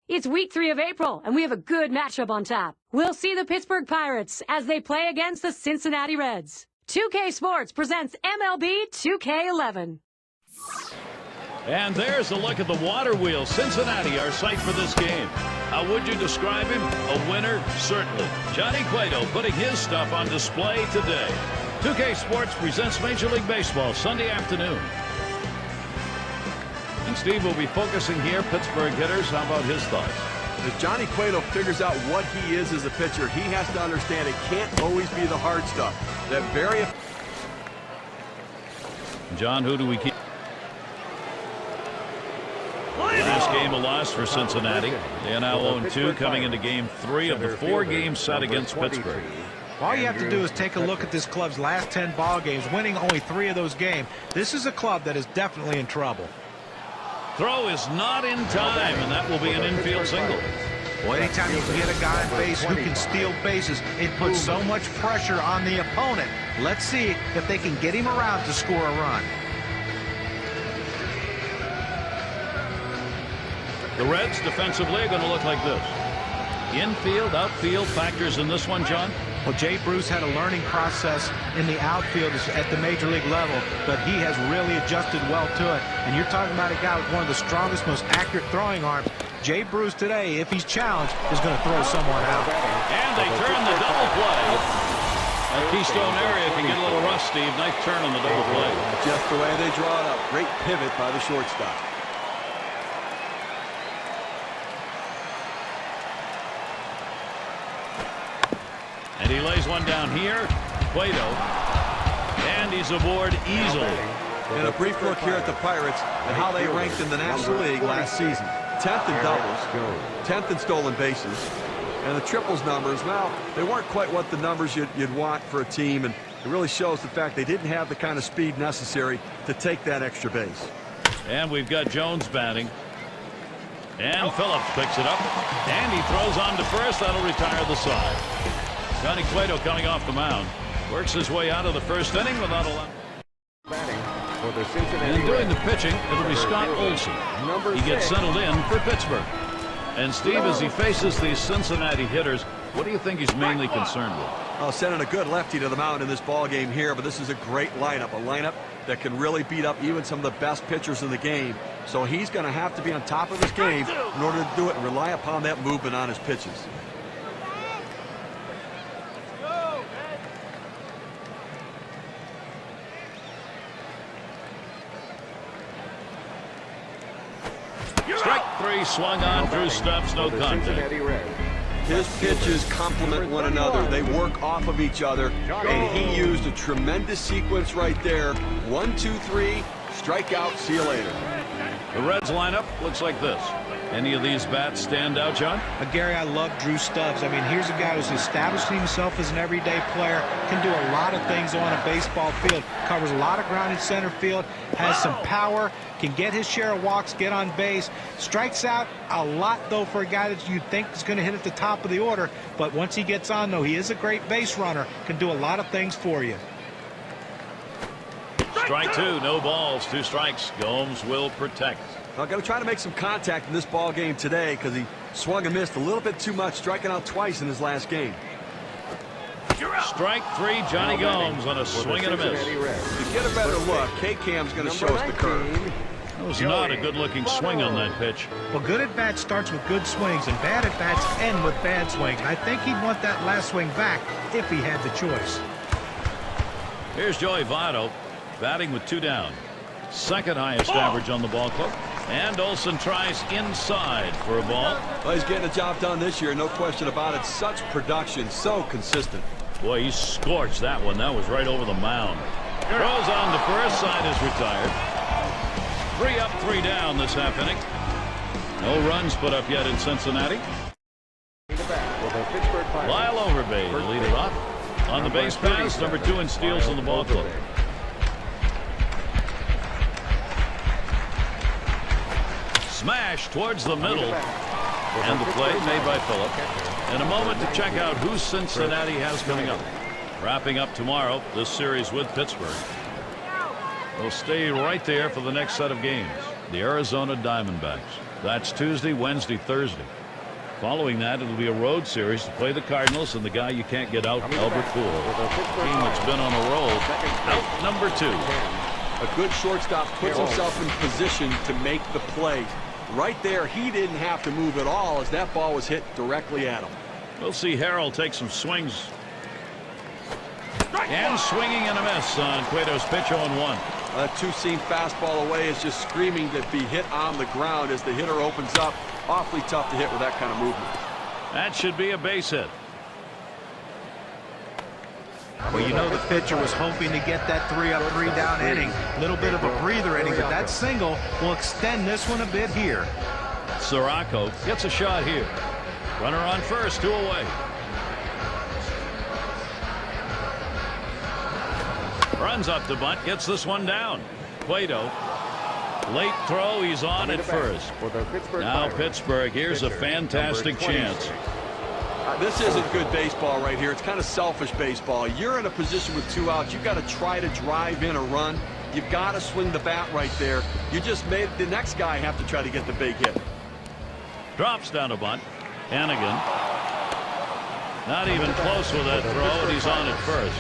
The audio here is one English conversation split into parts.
It's week 3 of April, and we have a good matchup on tap. We'll see the Pittsburgh Pirates as they play against the Cincinnati Reds. 2K Sports presents MLB 2K11. And there's a look at the water wheel. Cincinnati, our site for this game. How would you describe him? A winner? Certainly. Johnny Cueto putting his stuff on display today. 2K Sports presents Major League Baseball Sunday afternoon. And Steve will be focusing here, Pittsburgh hitters. How about his thoughts? As Johnny Cueto figures out what he is as a pitcher, he has to understand it can't always be the hard stuff. That very... John, who do we keep? Last game a loss for Cincinnati. They are now 0-2 coming into game 3 of the 4-game set against Pittsburgh. All you have to do is take a look at this club's last 10 ball games, winning only 3 of those games. This is a club that is definitely in trouble. Throw is not in time, and that will be an infield single. Well, anytime you can get a guy on base who can steal bases, it puts so much pressure on the opponent. Let's see if they can get him around to score a run. The Reds defensively are going to look like this. Infield, outfield factors in this one, John? Well, Jay Bruce had a learning process in the outfield at the major league level, but he has really adjusted well to it. And you're talking about a guy with one of the strongest, most accurate throwing arms. Jay Bruce today, if he's challenged, is going to throw someone out. And they turn the double play. That Keystone area can get a little rough, Steve. Nice turn on the double play. Just the way they draw it up. Great pivot by the shortstop. And he lays one down here. Cueto. And he's aboard easily. And a brief look here at the Pirates and how they ranked in the National League last season. 10th in doubles, 10th in stolen bases. And the triples numbers, well, they weren't quite what the numbers you'd want for a team. And it really shows the fact they didn't have the kind of speed necessary to take that extra base. And we've got Jones batting. And Phillips picks it up. And he throws on to first. That'll retire the side. Johnny Cueto coming off the mound. Works his way out of the first inning without a lot. And doing the pitching, it'll be Scott Olson. He gets settled in for Pittsburgh. And Steve, as he faces these Cincinnati hitters, what do you think he's mainly concerned with? Oh, sending a good lefty to the mound in this ball game here, but this is a great lineup. A lineup that can really beat up even some of the best pitchers in the game. So he's going to have to be on top of his game in order to do it and rely upon that movement on his pitches. Strike 3 swung on. Drew Stubbs, no contact. His pitches complement one another. They work off of each other, and he used a tremendous sequence right there. 1, 2, 3, strike out, see you later. The Reds lineup looks like this. Any of these bats stand out, John? Gary, I love Drew Stubbs. I mean, here's a guy who's establishing himself as an everyday player, can do a lot of things on a baseball field, covers a lot of ground in center field, has some power, can get his share of walks, get on base, strikes out a lot, though, for a guy that you think is going to hit at the top of the order. But once he gets on, though, he is a great base runner, can do a lot of things for you. Strike 2, no balls, 2 strikes. Gomes will protect. I'm going to try to make some contact in this ball game today because he swung and missed a little bit too much, striking out twice in his last game. Strike 3, Johnny Gomes on a swing and a miss. To get a better look, K-Cam's going to show us the curve. That was not a good-looking swing on that pitch. Well, good at-bat starts with good swings, and bad at-bats end with bad swings. I think he'd want that last swing back if he had the choice. Here's Joey Votto batting with 2 down. Second highest average on the ball club. And Olson tries inside for a ball. Well, he's getting the job done this year, no question about it. Such production, so consistent. Boy, he scorched that one. That was right over the mound. Throws on to first, side is retired. 3 up, 3 down this half inning. No runs put up yet in Cincinnati. Lyle Overbay to lead it off. On the base pass, number 2 in steals in the ball club. Smash towards the middle. And the play made by Phillips. In a moment to check out who Cincinnati has coming up. Wrapping up tomorrow this series with Pittsburgh. They'll stay right there for the next set of games. The Arizona Diamondbacks. That's Tuesday, Wednesday, Thursday. Following that, it'll be a road series to play the Cardinals and the guy you can't get out, Albert Pujols. Team that's been on a roll. Out number 2. A good shortstop puts himself in position to make the play. Right there, he didn't have to move at all as that ball was hit directly at him. We'll see Harrell take some swings. And swinging and a miss on Cueto's pitch 0-1. That two-seam fastball away is just screaming to be hit on the ground as the hitter opens up. Awfully tough to hit with that kind of movement. That should be a base hit. Well, you know the pitcher was hoping to get that 3-up, 3-down inning. A little bit of a breather inning, but that single will extend this one a bit here. Sirocco gets a shot here. Runner on first, 2 away. Runs up to bunt, gets this one down. Cueto. Late throw, he's on at first. Now Pittsburgh, here's a fantastic chance. This isn't good baseball right here. It's kind of selfish baseball. You're in a position with 2 outs. You've got to try to drive in a run. You've got to swing the bat right there. You just made the next guy have to try to get the big hit. Drops down a bunt. Hannigan. Not even close with that throw, and he's on at first.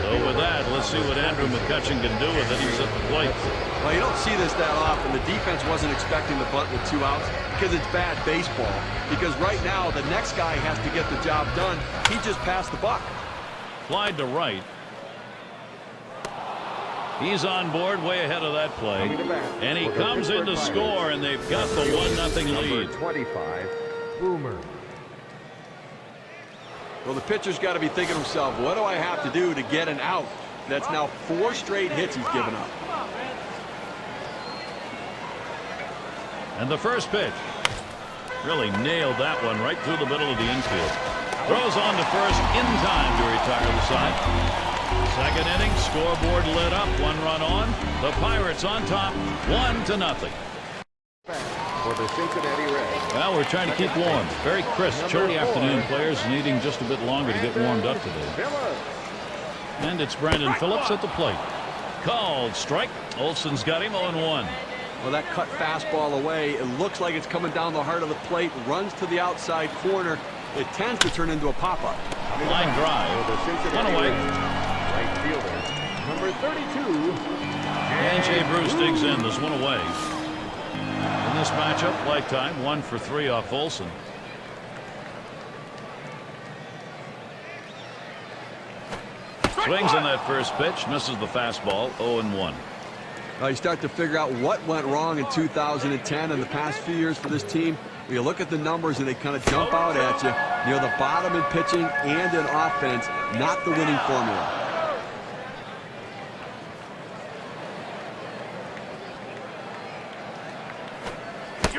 So with that, let's see what Andrew McCutchen can do with it. He's at the plate. Well, you don't see this that often. The defense wasn't expecting the bunt with 2 outs because it's bad baseball. Because right now, the next guy has to get the job done. He just passed the buck. Flied to right. He's on board way ahead of that play. And he comes in to score, and they've got the 1-0 lead. 25, Boomer. Well, the pitcher's got to be thinking to himself, what do I have to do to get an out? That's now 4 straight hits he's given up. And the first pitch. Really nailed that one right through the middle of the infield. Throws on to first in time to retire the side. Second inning, scoreboard lit up, 1 run on. The Pirates on top, 1-0. For the Cincinnati Reds. Well, we're trying to keep warm. Very crisp, chilly afternoon. Players needing just a bit longer to get warmed up today. And it's Brandon Phillips at the plate. Called strike. Olson's got him 0-1. Well, that cut fastball away. It looks like it's coming down the heart of the plate. Runs to the outside corner. It tends to turn into a pop-up. Line drive. 1 away. Right fielder, number 32. And Jay Bruce digs in. This 1 away. In this matchup, lifetime 1 for 3 off Olson. Swings on that first pitch, misses the fastball, 0-1. You start to figure out what went wrong in 2010 and the past few years for this team. You look at the numbers and they kind of jump out at you. Near the bottom in pitching and in offense, not the winning formula.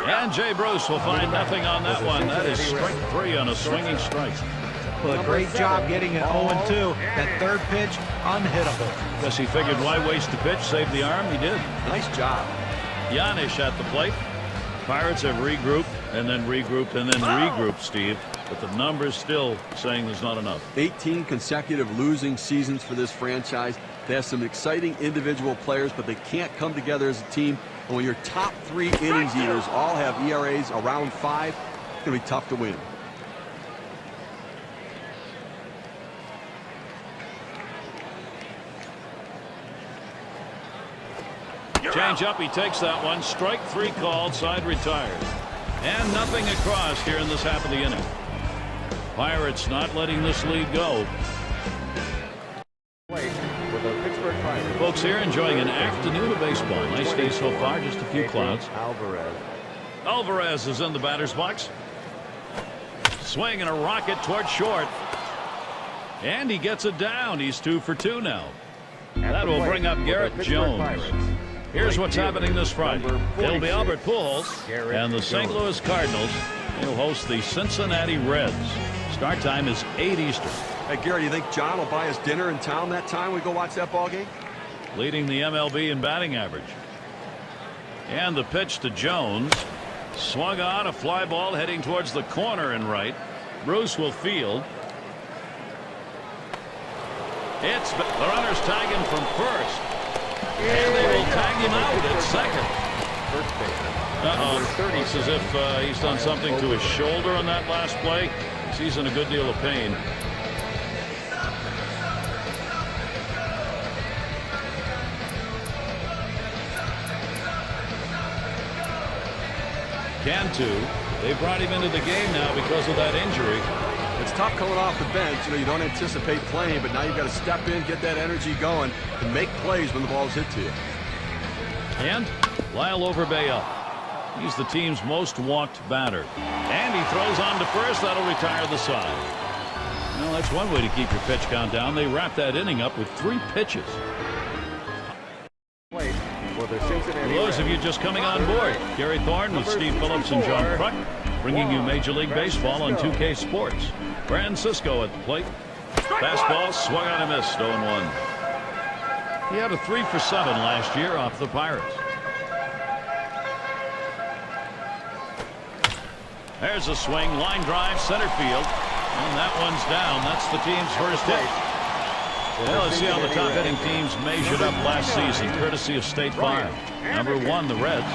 And Jay Bruce will find nothing on that one. That is strike 3 on a swinging strike. Well, a great job getting an 0-2. That third pitch, unhittable. Guess he figured why waste the pitch, save the arm. He did. Nice job. Yanish at the plate. Pirates have regrouped and then regrouped and then regrouped, Steve. But the numbers still saying there's not enough. 18 consecutive losing seasons for this franchise. They have some exciting individual players, but they can't come together as a team. And when your top 3 innings eaters all have ERAs around 5, it's going to be tough to win. Change up, he takes that one. Strike 3 called, side retired. And nothing across here in this half of the inning. Pirates not letting this lead go. Folks here enjoying an afternoon of baseball. Nice day so far, just a few clouds. Alvarez is in the batter's box. Swing and a rocket towards short. And he gets it down. He's 2 for 2 now. That will bring up Garrett Jones. Here's what's happening this Friday. It'll be Albert Pujols and the St. Louis Cardinals. He'll host the Cincinnati Reds. Start time is 8 Eastern. Hey, Gary, you think John will buy us dinner in town that time we go watch that ball game? Leading the MLB in batting average. And the pitch to Jones. Swung on, a fly ball heading towards the corner and right. Bruce will field. It's the runners tag him from first. And they will tag him out at second. Uh-oh. Looks as if he's done something to his shoulder on that last play. He's in a good deal of pain. Cantu, they brought him into the game now because of that injury. It's tough coming off the bench. You know, you don't anticipate playing, but now you've got to step in, get that energy going, and make plays when the ball's hit to you. And Lyle Overbay up. He's the team's most walked batter. And he throws on to first. That'll retire the side. Well, that's one way to keep your pitch count down. They wrap that inning up with 3 pitches. For the Cincinnati Those of you just coming on board, Gary Thorne with Steve Phillips and John Kruk, bringing you Major League Baseball on 2K Sports. Francisco at the plate. Fastball swung on and missed, 0-1. He had a 3 for 7 last year off the Pirates. There's a swing, line drive, center field, and that one's down. That's the team's first hit. Well, let's see how the top-hitting teams measured up last season, courtesy of State Farm. Number 1, the Reds.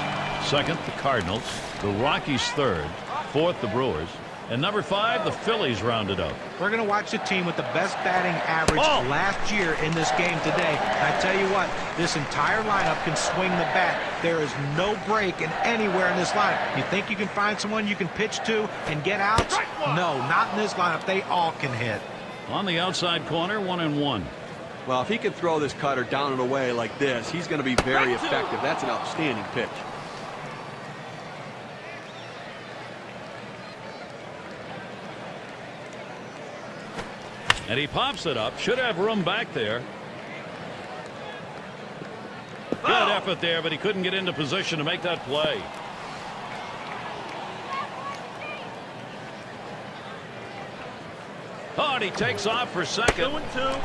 2nd, the Cardinals. The Rockies 3rd. 4th, the Brewers. And number 5, the Phillies rounded up. We're going to watch the team with the best batting average last year in this game today. And I tell you what, this entire lineup can swing the bat. There is no break in anywhere in this lineup. You think you can find someone you can pitch to and get outs? No, not in this lineup. They all can hit. On the outside corner, 1-1. Well, if he can throw this cutter down and away like this, he's going to be very effective. That's an outstanding pitch. And he pops it up. Should have room back there. Good effort there, but he couldn't get into position to make that play. Oh, and he takes off for second. 2-2.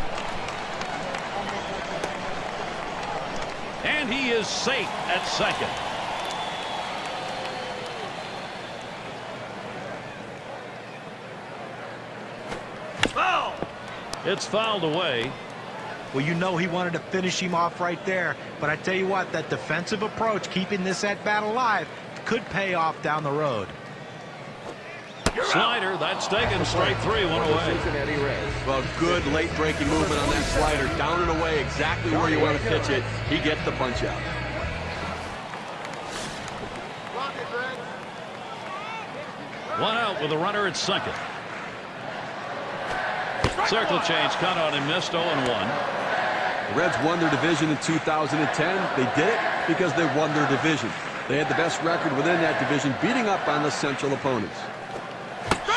And he is safe at second. Foul! It's fouled away. Well, you know he wanted to finish him off right there. But I tell you what, that defensive approach, keeping this at-bat alive, could pay off down the road. Slider, that's taken. Straight 3, 1 away. Well, good late breaking movement on that slider. Down and away, exactly where you want to pitch it. He gets the punch out. One out with a runner at second. Circle change, cut on and missed, 0-1. The Reds won their division in 2010. They did it because they won their division. They had the best record within that division, beating up on the Central opponents.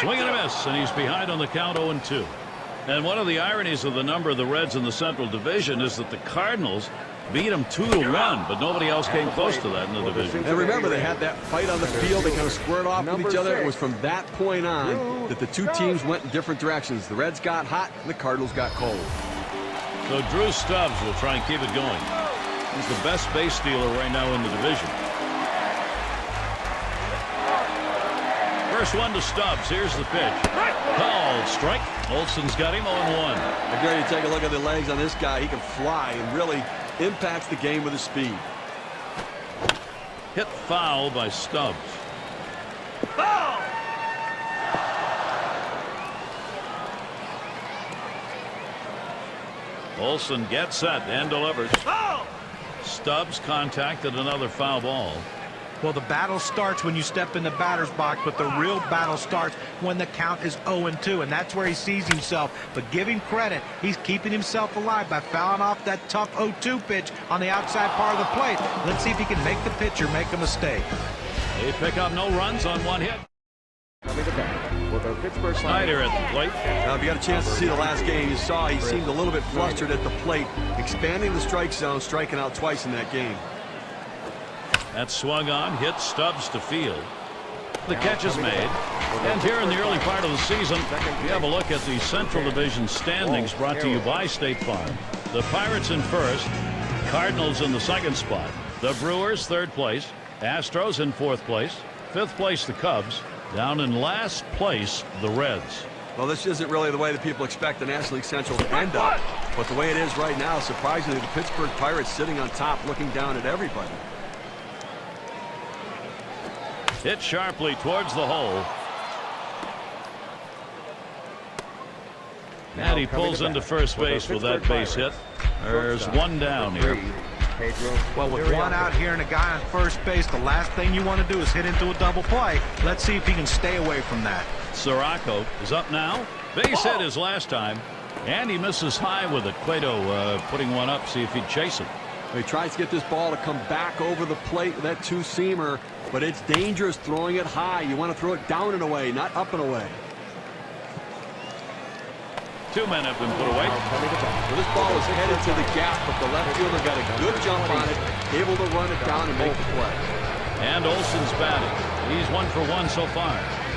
Swing and a miss, and he's behind on the count, 0-2. And one of the ironies of the number of the Reds in the Central Division is that the Cardinals beat them 2-1, but nobody else came close to that in the division. And remember, they had that fight on the field. They kind of squared off with each other. It was from that point on that the two teams went in different directions. The Reds got hot, and the Cardinals got cold. So Drew Stubbs will try and keep it going. He's the best base stealer right now in the division. First one to Stubbs. Here's the pitch. Called strike. Olson's got him 0-1. I dare you take a look at the legs on this guy. He can fly and really impacts the game with his speed. Hit foul by Stubbs. Foul! Olson gets set and delivers. Foul! Stubbs contacted another foul ball. Well, the battle starts when you step in the batter's box, but the real battle starts when the count is 0-2, and that's where he sees himself. But give him credit. He's keeping himself alive by fouling off that tough 0-2 pitch on the outside part of the plate. Let's see if he can make the pitcher make a mistake. They pick up no runs on one hit. Snyder at the plate. Now, if you got a chance to see the last game, you saw he seemed a little bit flustered at the plate, expanding the strike zone, striking out twice in that game. That swung on, hit Stubbs to field. The catch is made. And here in the early part of the season, we have a look at the Central Division standings brought to you by State Farm. The Pirates in first, Cardinals in the second spot, the Brewers third place, Astros in fourth place, fifth place the Cubs, down in last place the Reds. Well, this isn't really the way that people expect the National League Central to end up, but the way it is right now, surprisingly, the Pittsburgh Pirates sitting on top looking down at everybody. Hit sharply towards the hole. And he pulls into first base with that base hit. There's one down here. Well, with one out here and a guy on first base, the last thing you want to do is hit into a double play. Let's see if he can stay away from that. Sirocco is up now. Base hit his last time. And he misses high with it. Cueto putting one up, see if he'd chase it. He tries to get this ball to come back over the plate with that two-seamer, but it's dangerous throwing it high. You want to throw it down and away, not up and away. 2 men have been put away. Well, this ball was headed to the gap, but the left fielder got a good jump on it, able to run it down and make the play. And Olson's batting. He's 1 for 1 so far.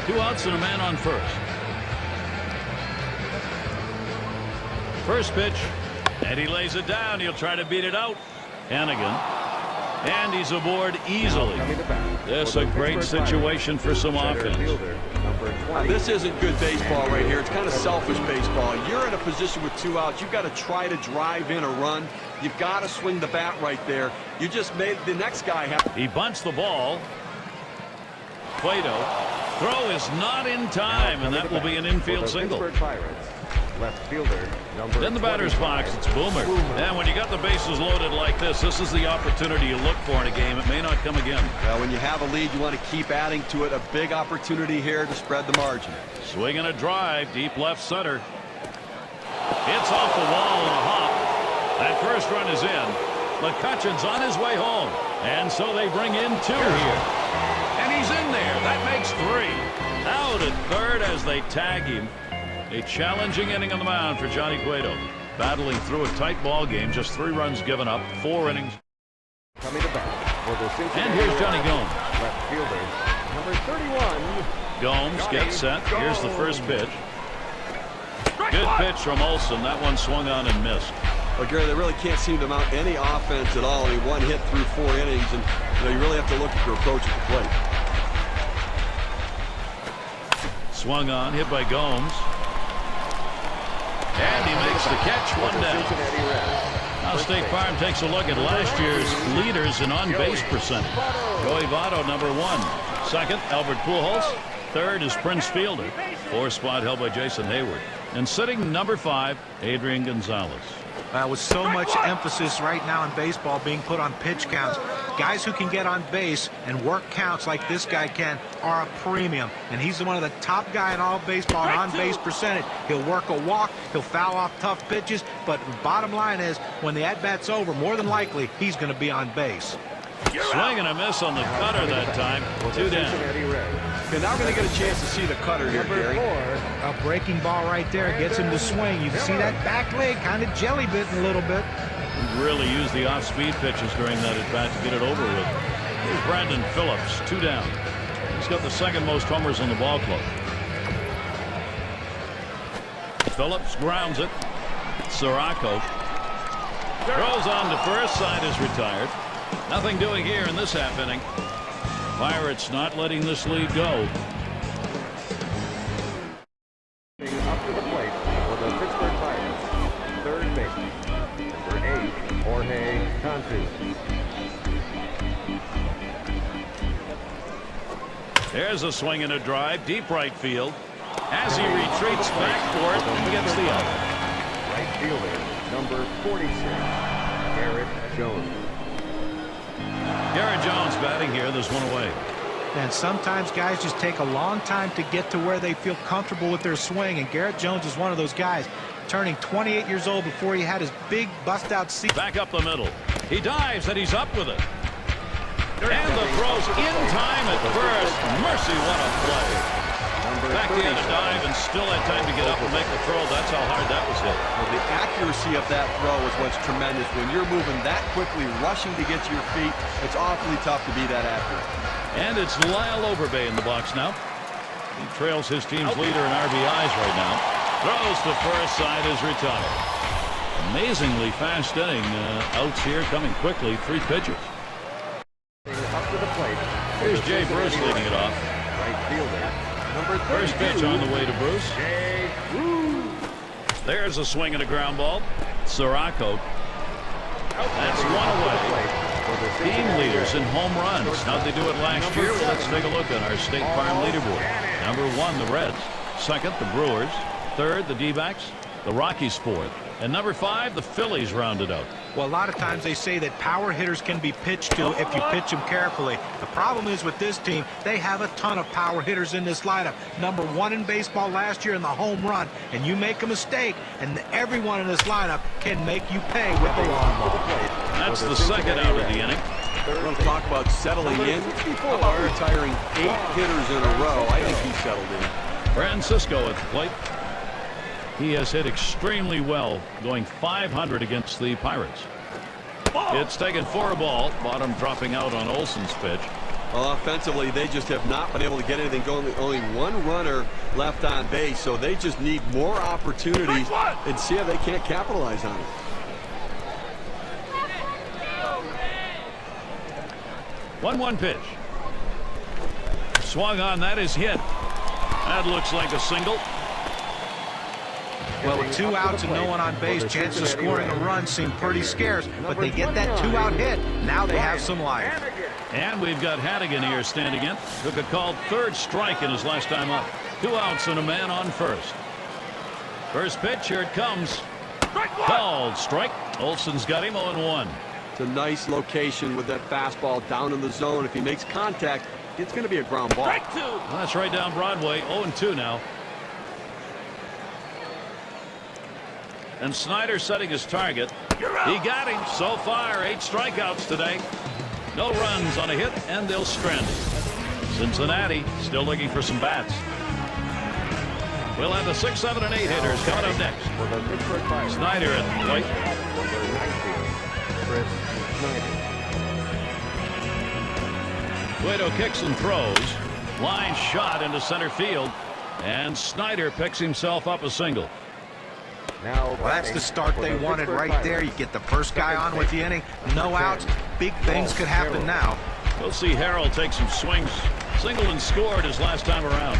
2 outs and a man on first. First pitch, and he lays it down. He'll try to beat it out. Hannigan. And he's aboard easily. This is a great situation for some offense. This isn't good baseball right here. It's kind of selfish baseball. You're in a position with 2 outs. You've got to try to drive in a run. You've got to swing the bat right there. You just made the next guy have. He bunts the ball. Cueto. Throw is not in time, and that will be an infield single. Left fielder, number In the batter's box, it's Boomer. And when you got the bases loaded like this is the opportunity you look for in a game. It may not come again. Well, when you have a lead, you want to keep adding to it. A big opportunity here to spread the margin. Swinging a drive, deep left center. It's off the wall and a hop. That first run is in. McCutcheon's on his way home. And so they bring in 2 here. And he's in there. That makes 3. Out at third as they tag him. A challenging inning on the mound for Johnny Cueto. Battling through a tight ball game, just 3 runs given up, 4 innings. coming to bat. And here's Johnny Gomes. Left fielder, number 31. Gomes gets set. Here's the first pitch. Good pitch from Olson. That one swung on and missed. Well, Gary, they really can't seem to mount any offense at all. I mean, 1 hit through 4 innings, and you really have to look at your approach at the plate. Swung on, hit by Gomes. And he makes the catch, 1 down. Now State Farm takes a look at last year's leaders in on-base percentage. Joey Votto, number 1. Second, Albert Pujols. Third is Prince Fielder. 4th spot held by Jason Hayward. And sitting number 5, Adrian Gonzalez. With so much emphasis right now in baseball being put on pitch counts, guys who can get on base and work counts like this guy can are a premium. And he's one of the top guy in all baseball in on-base percentage. He'll work a walk, he'll foul off tough pitches, but the bottom line is when the at-bat's over, more than likely he's going to be on base. Swing and a miss on the cutter that time. 2 down. Okay, now we're going to get a chance to see the cutter here, Gary. A breaking ball right there gets him to swing. You can see that back leg kind of jelly bitten a little bit. He really used the off-speed pitches during that at-bat to get it over with. Here's Brandon Phillips, 2 down. He's got the 2nd most homers in the ball club. Phillips grounds it. Sirocco throws on to first. Side is retired. Nothing doing here in this half inning. Pirates not letting this lead go. Up to the plate for the Pittsburgh Pirates. Third baseman, number 8, Jorge Cantu. There's a swing and a drive, deep right field. As he retreats back for it and gets the out. Right fielder, number 46, Garrett Jones. Garrett Jones batting here. There's 1 away. And sometimes guys just take a long time to get to where they feel comfortable with their swing. And Garrett Jones is one of those guys, turning 28 years old before he had his big bust-out season. Back up the middle. He dives and he's up with it. And the throw's in time at first. Mercy, what a play. Back in a dive and still had time to get up and make the throw. That's how hard that was hit. Well, the accuracy of that throw is what's tremendous. When you're moving that quickly, rushing to get to your feet, it's awfully tough to be that accurate. And it's Lyle Overbay in the box now. He trails his team's leader in RBIs right now. Throws to first. Side is retired. Amazingly fast inning. Outs here coming quickly. 3 pitchers. Up to the plate. Here's Jay Bruce leading it off. Right fielder, number 32. First pitch on the way to Bruce. There's a swing and a ground ball. Sirocco. That's 1 away. For Team leaders in home runs. How'd they do it last year? Well, let's take a look on our State Farm leaderboard. Number 1, the Reds. Second, the Brewers. Third, the D-backs. The Rockies fourth. And number 5, the Phillies rounded out. Well, a lot of times they say that power hitters can be pitched to if you pitch them carefully. The problem is with this team, they have a ton of power hitters in this lineup. Number 1 in baseball last year in the home run. And you make a mistake, and everyone in this lineup can make you pay with the long ball. That's the second out of the inning. We're going to talk about settling in. How about retiring 8 hitters in a row? I think he's settled in. Francisco at the plate. He has hit extremely well, going 500 against the Pirates. It's taken for a ball. Bottom dropping out on Olson's pitch. Well, offensively, they just have not been able to get anything going. Only 1 runner left on base, so they just need more opportunities and see if they can't capitalize on it. One pitch. Swung on, that is hit. That looks like a single. Well, with 2 outs and no one on base, chances of scoring a run seem pretty scarce, but they get that 2-out hit. Now they have some life. And we've got Hannigan here standing in. Took a called 3rd strike in his last time up. 2 outs and a man on first. First pitch, here it comes. Called strike. Olson's got him 0-1. It's a nice location with that fastball down in the zone. If he makes contact, it's going to be a ground ball. Well, that's right down Broadway. 0-2 now. And Snyder setting his target. He got him. So far, 8 strikeouts today. No runs on a hit, and they'll strand him. Cincinnati still looking for some bats. We'll have the 6, 7, and 8 hitters coming up next. Snyder at the plate. Cueto kicks and throws. Line shot into center field. And Snyder picks himself up a single. Well, that's the start they wanted right there. You get the first guy on with the inning, no outs. Big things could happen now. We'll see Harrell take some swings. Single and scored his last time around.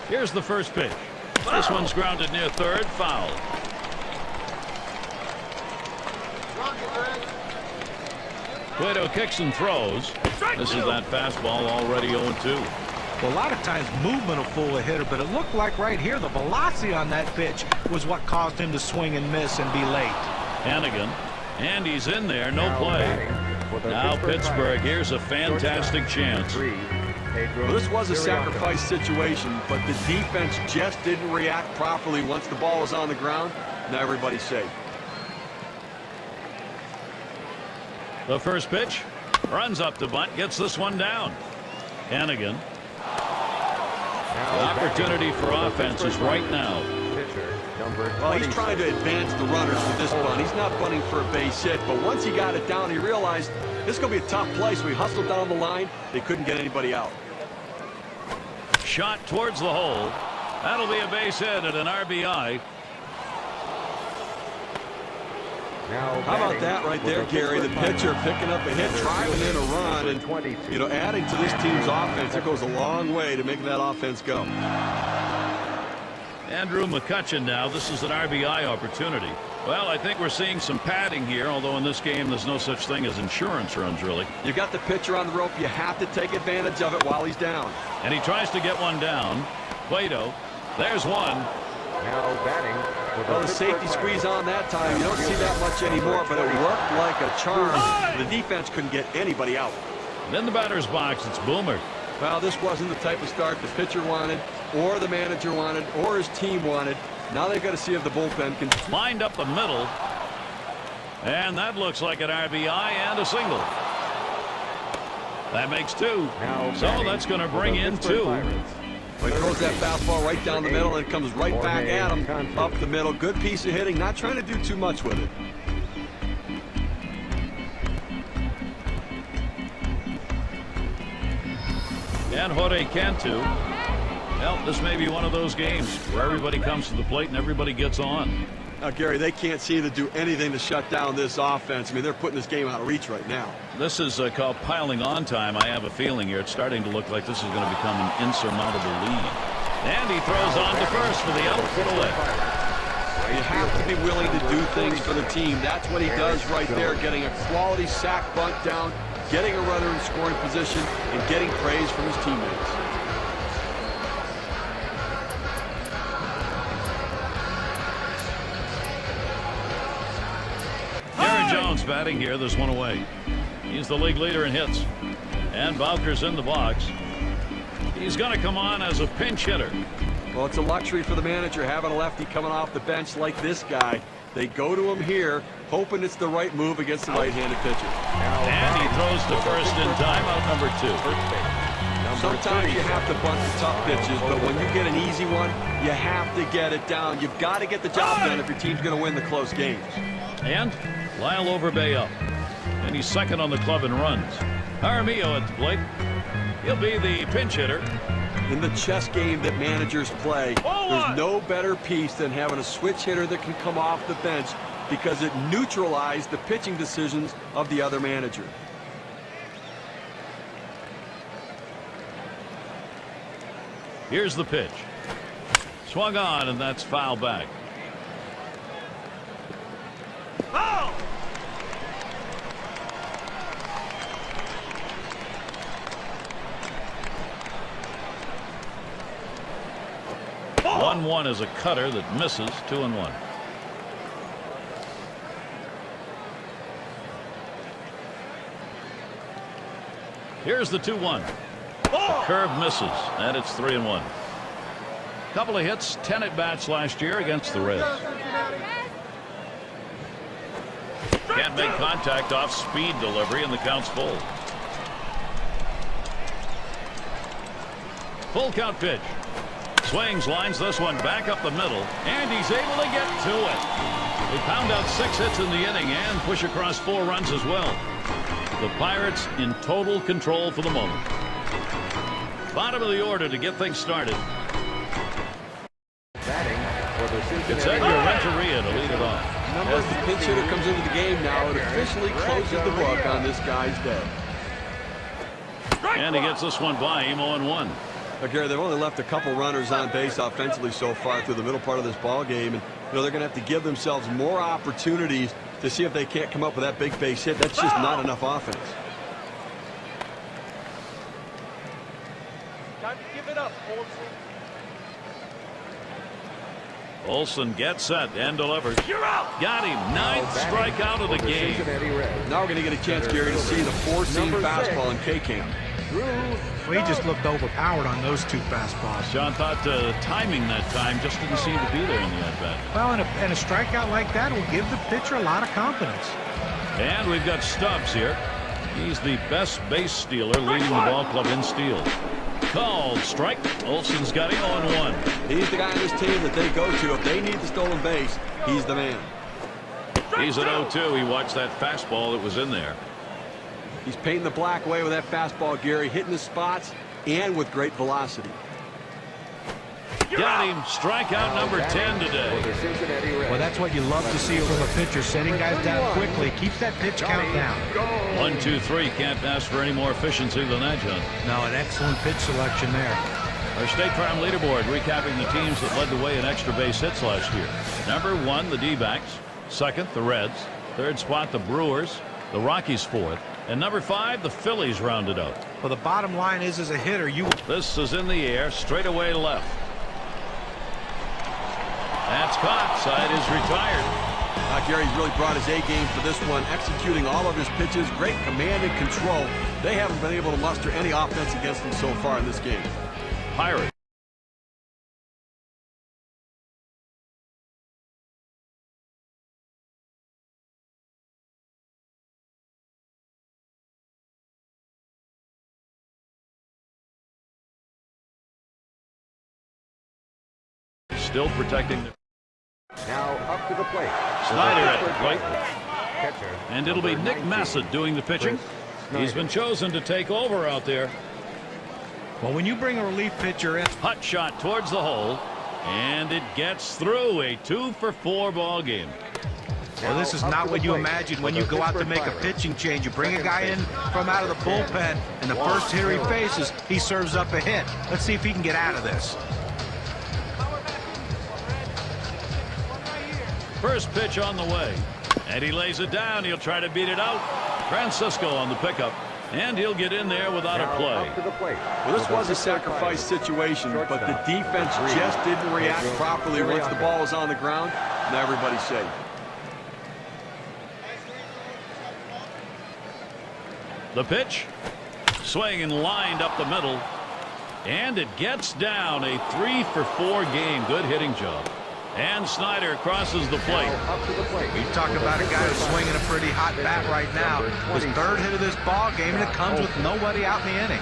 Here's the first pitch. This one's grounded near third, foul. Cueto kicks and throws. This is that fastball already 0-2. Well, a lot of times movement will fool a hitter, but it looked like right here the velocity on that pitch was what caused him to swing and miss and be late. Hannigan, and he's in there, no play. Now Pittsburgh, here's a fantastic chance. Well, this was a sacrifice situation, but the defense just didn't react properly once the ball was on the ground. Now everybody's safe. The first pitch, runs up to bunt, gets this one down. Hannigan. The opportunity for offense is right now. Well, he's trying to advance the runners with this bunt. He's not bunting for a base hit, but once he got it down, he realized this is going to be a tough play, so he hustled down the line. They couldn't get anybody out. Shot towards the hole. That'll be a base hit and an RBI. How about that right there, Gary? The pitcher picking up a hit, driving in a run, and, you know, adding to this team's offense. It goes a long way to make that offense go. Andrew McCutchen now. This is an RBI opportunity. Well, I think we're seeing some padding here, although in this game there's no such thing as insurance runs, really. You've got the pitcher on the rope. You have to take advantage of it while he's down. And he tries to get one down. Cueto. There's one. Now batting. Well, the safety squeeze on that time. You don't see that much anymore, but it worked like a charm. The defense couldn't get anybody out. And in the batter's box, it's Boomer. Well, this wasn't the type of start the pitcher wanted, or the manager wanted, or his team wanted. Now they've got to see if the bullpen can. Lined up the middle. And that looks like an RBI and a single. That makes 2. So that's going to bring in 2. He throws that fastball right down the middle, and it comes right back at him up the middle. Good piece of hitting, not trying to do too much with it. And Jorge Cantu. Well, this may be one of those games where everybody comes to the plate and everybody gets on. Now, Gary, they can't seem to do anything to shut down this offense. I mean, they're putting this game out of reach right now. This is called piling on time. I have a feeling here. It's starting to look like this is going to become an insurmountable lead. And he throws on to first for the out for the left. You have to be willing to do things for the team. That's what he does right there, getting a quality sack bunt down, getting a runner in scoring position, and getting praise from his teammates. Jones batting here. There's one away. He's the league leader in hits. And Bowker's in the box. He's going to come on as a pinch hitter. Well, it's a luxury for the manager having a lefty coming off the bench like this guy. They go to him here, hoping it's the right move against the right-handed pitcher. And he throws to first in time, out number 2. Sometimes you have to bunt the tough pitches, but when you get an easy one, you have to get it down. You've got to get the job done if your team's going to win the close games. And Lyle Overbay up. And he's second on the club in runs. Jaramillo at the plate. He'll be the pinch hitter. In the chess game that managers play, there's no better piece than having a switch hitter that can come off the bench because it neutralizes the pitching decisions of the other manager. Here's the pitch. Swung on, and that's foul back. Oh! 1-1 is a cutter that misses. 2-1. Here's the 2-1. The curve misses, and it's 3-1. Couple of hits, 10 at bats last year against the Reds. Can't make contact off speed delivery, and the count's full. Full count pitch. Swings, lines this one back up the middle, and he's able to get to it. They pound out 6 hits in the inning and push across 4 runs as well. The Pirates in total control for the moment. Bottom of the order to get things started. It's Edgar Renteria to lead it off. As the pinch hitter comes into the game now, it officially closes the book on this guy's day. And he gets this one by him 0-1. Gary, they've only left a couple runners on base offensively so far through the middle part of this ball game, and they're going to have to give themselves more opportunities to see if they can't come up with that big base hit. That's just not enough offense. Time to give it up, Olsen. Olsen gets set and delivers. You're out. Got him. 9th strikeout of the game. Now we're going to get a chance, Gary, to see the 4-seam fastball in K-Cam. Well, he just looked overpowered on those 2 fastballs. John thought timing that time just didn't seem to be there in the at-bat. Well, and a strikeout like that will give the pitcher a lot of confidence. And we've got Stubbs here. He's the best base stealer leading the ball club in steals. Called strike. Olsen's got him 0-1. He's the guy on this team that they go to if they need the stolen base. He's the man. He's at 0-2. He watched that fastball that was in there. He's painting the black away with that fastball, Gary, hitting the spots and with great velocity. Got him. Strikeout number 10 today. Well, that's what you love to see from a pitcher. Setting guys down quickly. Keeps that pitch count down. 1, 2, 3. Can't ask for any more efficiency than that, John. No, an excellent pitch selection there. Our State Farm leaderboard recapping the teams that led the way in extra base hits last year. Number 1, the D-backs. 2nd, the Reds. 3rd spot, the Brewers. The Rockies 4th. And number 5, the Phillies rounded out. Well, the bottom line is, as a hitter, This is in the air, straight away left. That's caught. Side is retired. Gary's really brought his A game for this one, executing all of his pitches, great command and control. They haven't been able to muster any offense against him so far in this game. Pirates. Still protecting the Now up to the plate. Snyder at the plate. Catcher. And it'll be number Nick 19, Massett doing the pitching. Chris He's been chosen to take over out there. Well, when you bring a relief pitcher in, Hot shot towards the hole. And it gets through. A 2-for-4 ball game. well, this is not what you imagine when you go out to make a pitching change. You bring a guy in from out of the bullpen, and the first hitter he faces, he serves up a hit. Let's see if he can get out of this. First pitch on the way. And he lays it down. He'll try to beat it out. Francisco on the pickup. And he'll get in there without a play. Well, this was a sacrifice situation, but the defense just didn't react properly once the ball was on the ground. Now everybody's safe. The pitch. Swing and lined up the middle. And it gets down. A 3-for-4 game. Good hitting job. And Snyder crosses the plate. You talk about a guy who's swinging a pretty hot bat right now. His third hit of this ball game, and it comes with nobody out in the inning.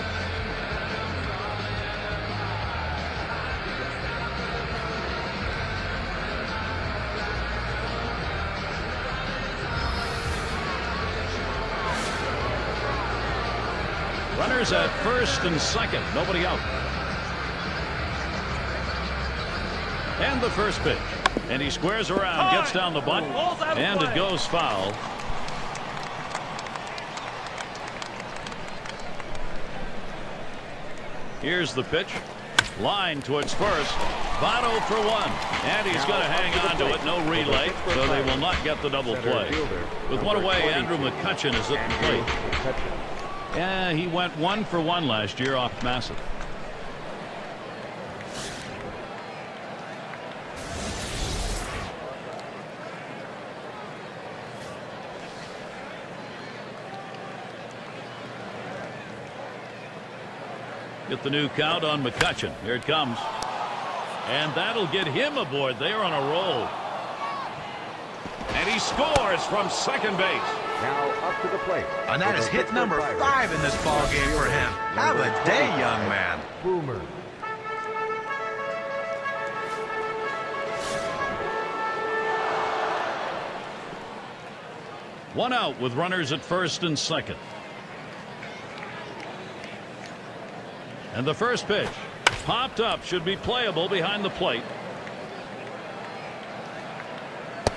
Runners at first and second. Nobody out. And the first pitch. And he squares around, gets down the bunt, and it goes foul. Here's the pitch. Line towards first. Votto for one. And he's going to hang on to it. No relay, so they will not get the double play. With one away, Andrew McCutchen is at the plate. Yeah, he went 1 for 1 last year off Massive. Get the new count on McCutchen. Here it comes. And that'll get him aboard. They're on a roll. And he scores from second base. Now up to the plate. And that is hit number 5 in this ball game for him. Have a day, young man. Boomer. One out with runners at first and second. And the first pitch popped up, should be playable behind the plate.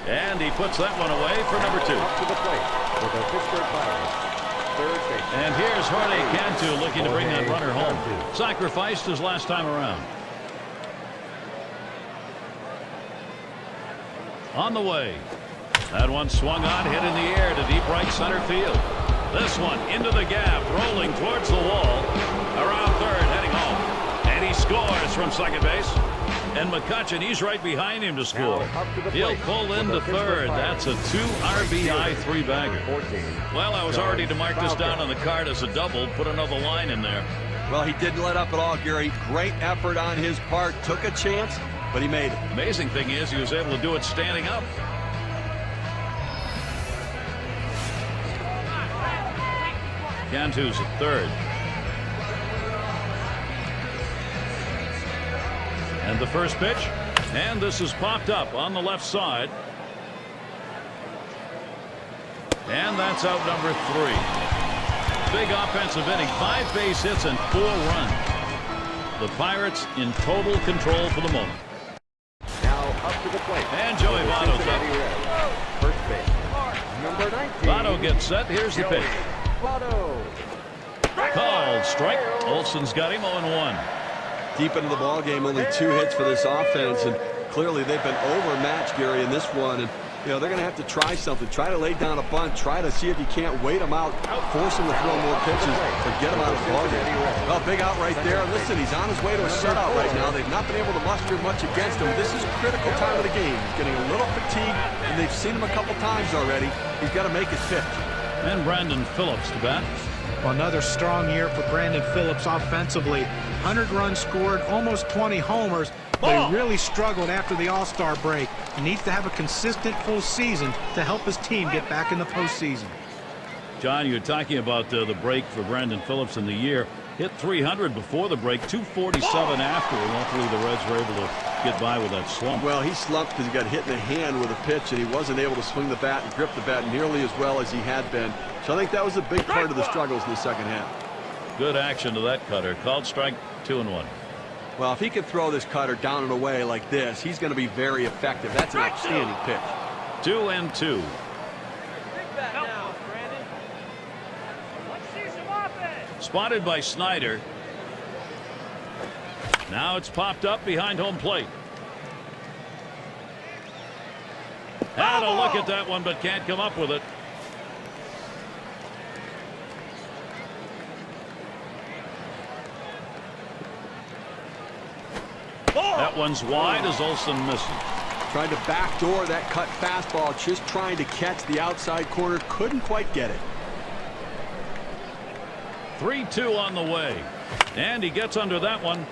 And he puts that one away for number 2. Up to the plate with the Pittsburgh Pirates. Third base. And here's Jorge Cantu looking to bring that runner home. Sacrificed his last time around. On the way. That one swung on, hit in the air to deep right center field. This one into the gap, rolling towards the wall. Around third, heading home. And he scores from second base. And McCutchen, he's right behind him to score. He'll pull into third. That's a 2 RBI 3-bagger. Well, I was already to mark this down on the card as a double. Put another line in there. Well, he didn't let up at all, Gary. Great effort on his part. Took a chance, but he made it. Amazing thing is he was able to do it standing up. Cantu's at third. And the first pitch. And this is popped up on the left side. And that's out number 3. Big offensive inning. 5 base hits and 4 runs. The Pirates in total control for the moment. Now up to the plate. And Joey Votto's up. First base. Number 19. Votto gets set. Here's the pitch. Votto. Called strike. Olsen's got him 0-1. Deep into the ball game, only 2 hits for this offense, and clearly they've been overmatched, Gary, in this one. And you know they're going to have to try something. Try to lay down a bunt. Try to see if you can't wait them out, force them to throw more pitches, or get them out of the ball game. Well, big out right there. Listen, he's on his way to a shutout right now. They've not been able to muster much against him. This is a critical time of the game. He's getting a little fatigued, and they've seen him a couple times already. He's got to make his pitch. And Brandon Phillips to bat. Well, another strong year for Brandon Phillips offensively. 100 runs scored, almost 20 homers. But he really struggled after the All-Star break. He needs to have a consistent full season to help his team get back in the postseason. John, you're talking about the break for Brandon Phillips in the year. Hit 300 before the break, 247 after, and hopefully the Reds were able to get by with that slump. Well, he slumped because he got hit in the hand with a pitch, and he wasn't able to swing the bat and grip the bat nearly as well as he had been. So I think that was a big part of the struggles in the second half. Good action to that cutter. Called strike, 2-1. Well, if he can throw this cutter down and away like this, he's going to be very effective. That's an outstanding pitch. 2-2. Spotted by Snyder. Now it's popped up behind home plate. Had a look at that one, but can't come up with it. That one's wide as Olsen misses. Tried to backdoor that cut fastball, just trying to catch the outside corner. Couldn't quite get it. 3-2 on the way. And he gets under that one.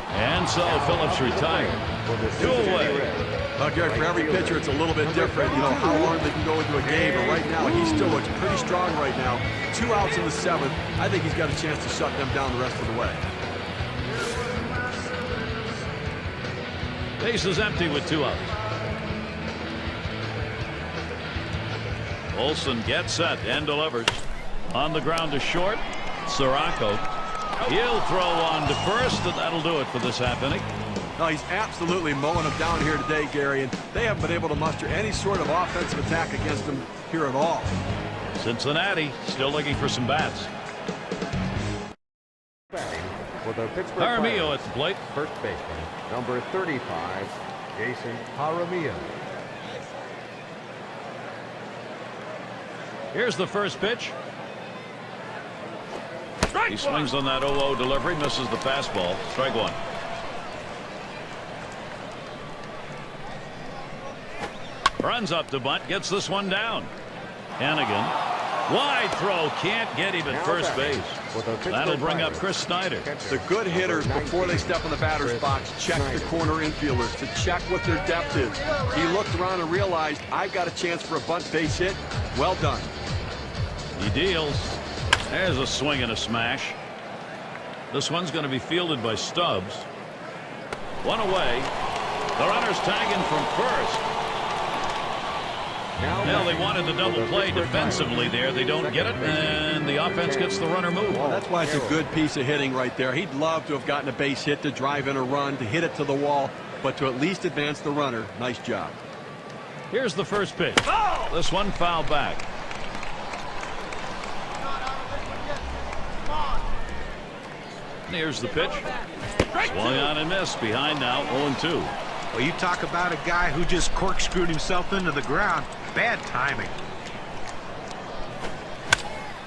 And so Phillips retired. 2 away. Gary, for every pitcher, it's a little bit different, you know, how long they can go into a game. But right now, he still looks pretty strong right now. 2 outs in the 7th. I think he's got a chance to shut them down the rest of the way. Base is empty with 2 outs. Olsen gets set and delivers. On the ground to short. Sirocco. He'll throw on to first, and that'll do it for this half inning. No, he's absolutely mowing them down here today, Gary, and they haven't been able to muster any sort of offensive attack against him here at all. Cincinnati still looking for some bats. For the Pittsburgh Jaramillo Pirates, at the plate. first baseman, number 35, Jason Jaramillo. Here's the first pitch. He swings on that 0-0 delivery, misses the fastball. Strike 1. Runs up to bunt, gets this one down. Hannigan. Wide throw, can't get him at first base. That'll bring up Chris Snyder. The good hitters, before they step in the batter's box, check the corner infielders to check what their depth is. He looked around and realized, I've got a chance for a bunt base hit. Well done. He deals. There's a swing and a smash. This one's going to be fielded by Stubbs. 1 away. The runner's tagging from first. Well, they wanted the double play defensively there. They don't get it, and the offense gets the runner move. Well, that's why it's a good piece of hitting right there. He'd love to have gotten a base hit to drive in a run, to hit it to the wall, but to at least advance the runner. Nice job. Here's the first pitch. This one foul back. Here's the pitch. Swung on and missed. Behind now, 0-2. Well, you talk about a guy who just corkscrewed himself into the ground. Bad timing.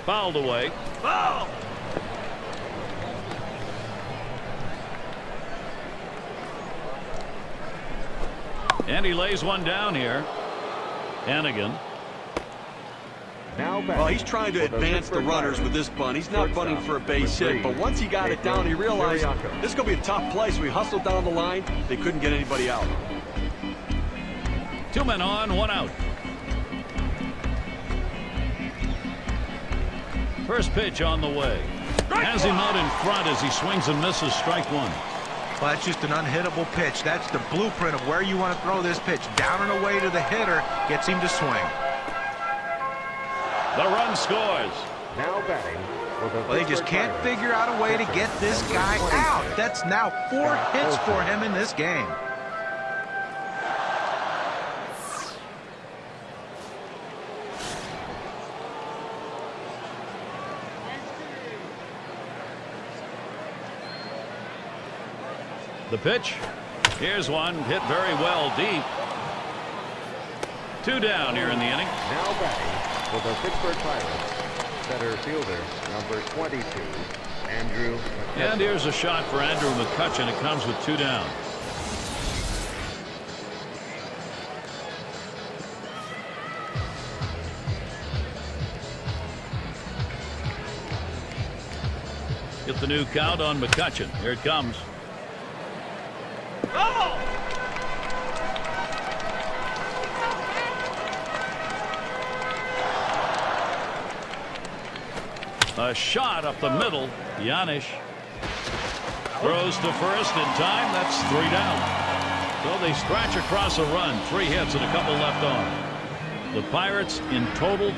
Fouled away. Foul! And he lays one down here. Hannigan. Well, he's trying to advance the runners with this bunt. He's not bunting for a base hit, but once he got it down, he realized this is going to be a tough play, so he hustled down the line. They couldn't get anybody out. 2 men on, 1 out. First pitch on the way. Has him out in front as he swings and misses. Strike 1. Well, that's just an unhittable pitch. That's the blueprint of where you want to throw this pitch. Down and away to the hitter, gets him to swing. The run scores. Now batting. Well, they just can't figure out a way to get this guy out. That's now 4 hits for him in this game. The pitch. Here's one hit very well deep. 2 down here in the inning. Now batting for the Pittsburgh Pirates, center fielder, number 22, Andrew McCutcheon. And here's a shot for Andrew McCutcheon. It comes with 2 down. Get the new count on McCutcheon. Here it comes. A shot up the middle. Yanish throws to first in time. That's 3 down. So they scratch across a run. 3 hits and a couple left on. The Pirates in total.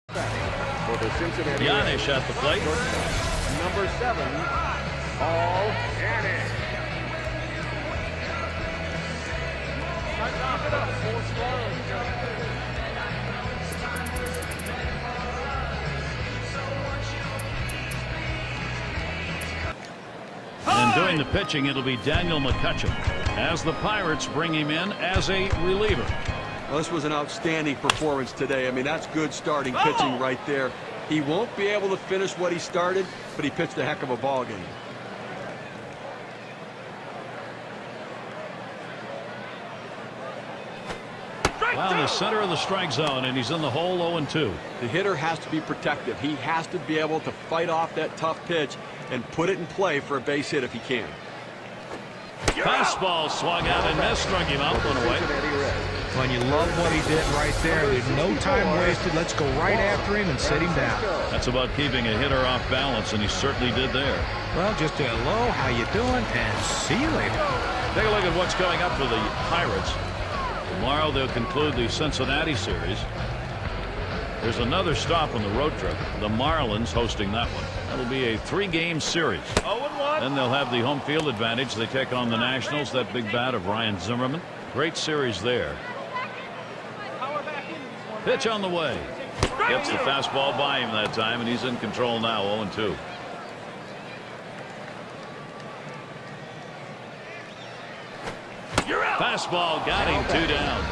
For the Cincinnati Yanish at the plate. number 7, Paul Yanish. And doing the pitching, it'll be Daniel McCutcheon. as the Pirates bring him in as a reliever. Well, this was an outstanding performance today. I mean, that's good starting pitching right there. He won't be able to finish what he started, but he pitched a heck of a ball game. Well, in the center of the strike zone, and he's in the hole 0-2. The hitter has to be protective. He has to be able to fight off that tough pitch and put it in play for a base hit if he can. Fastball swung out and missed, struck him out, one away. Well, you love what he did right there. There's no time wasted. Let's go right after him and sit him down. That's about keeping a hitter off balance, and he certainly did there. Well, just a hello, how you doing, and see you later. Take a look at what's coming up for the Pirates. Tomorrow they'll conclude the Cincinnati series. There's another stop on the road trip. The Marlins hosting that one. That'll be a 3-game series. 0-1. Then they'll have the home field advantage. They take on the Nationals, that big bat of Ryan Zimmerman. Great series there. Pitch on the way. Gets the fastball by him that time, and he's in control now, 0-2. Fastball got him, 2 down.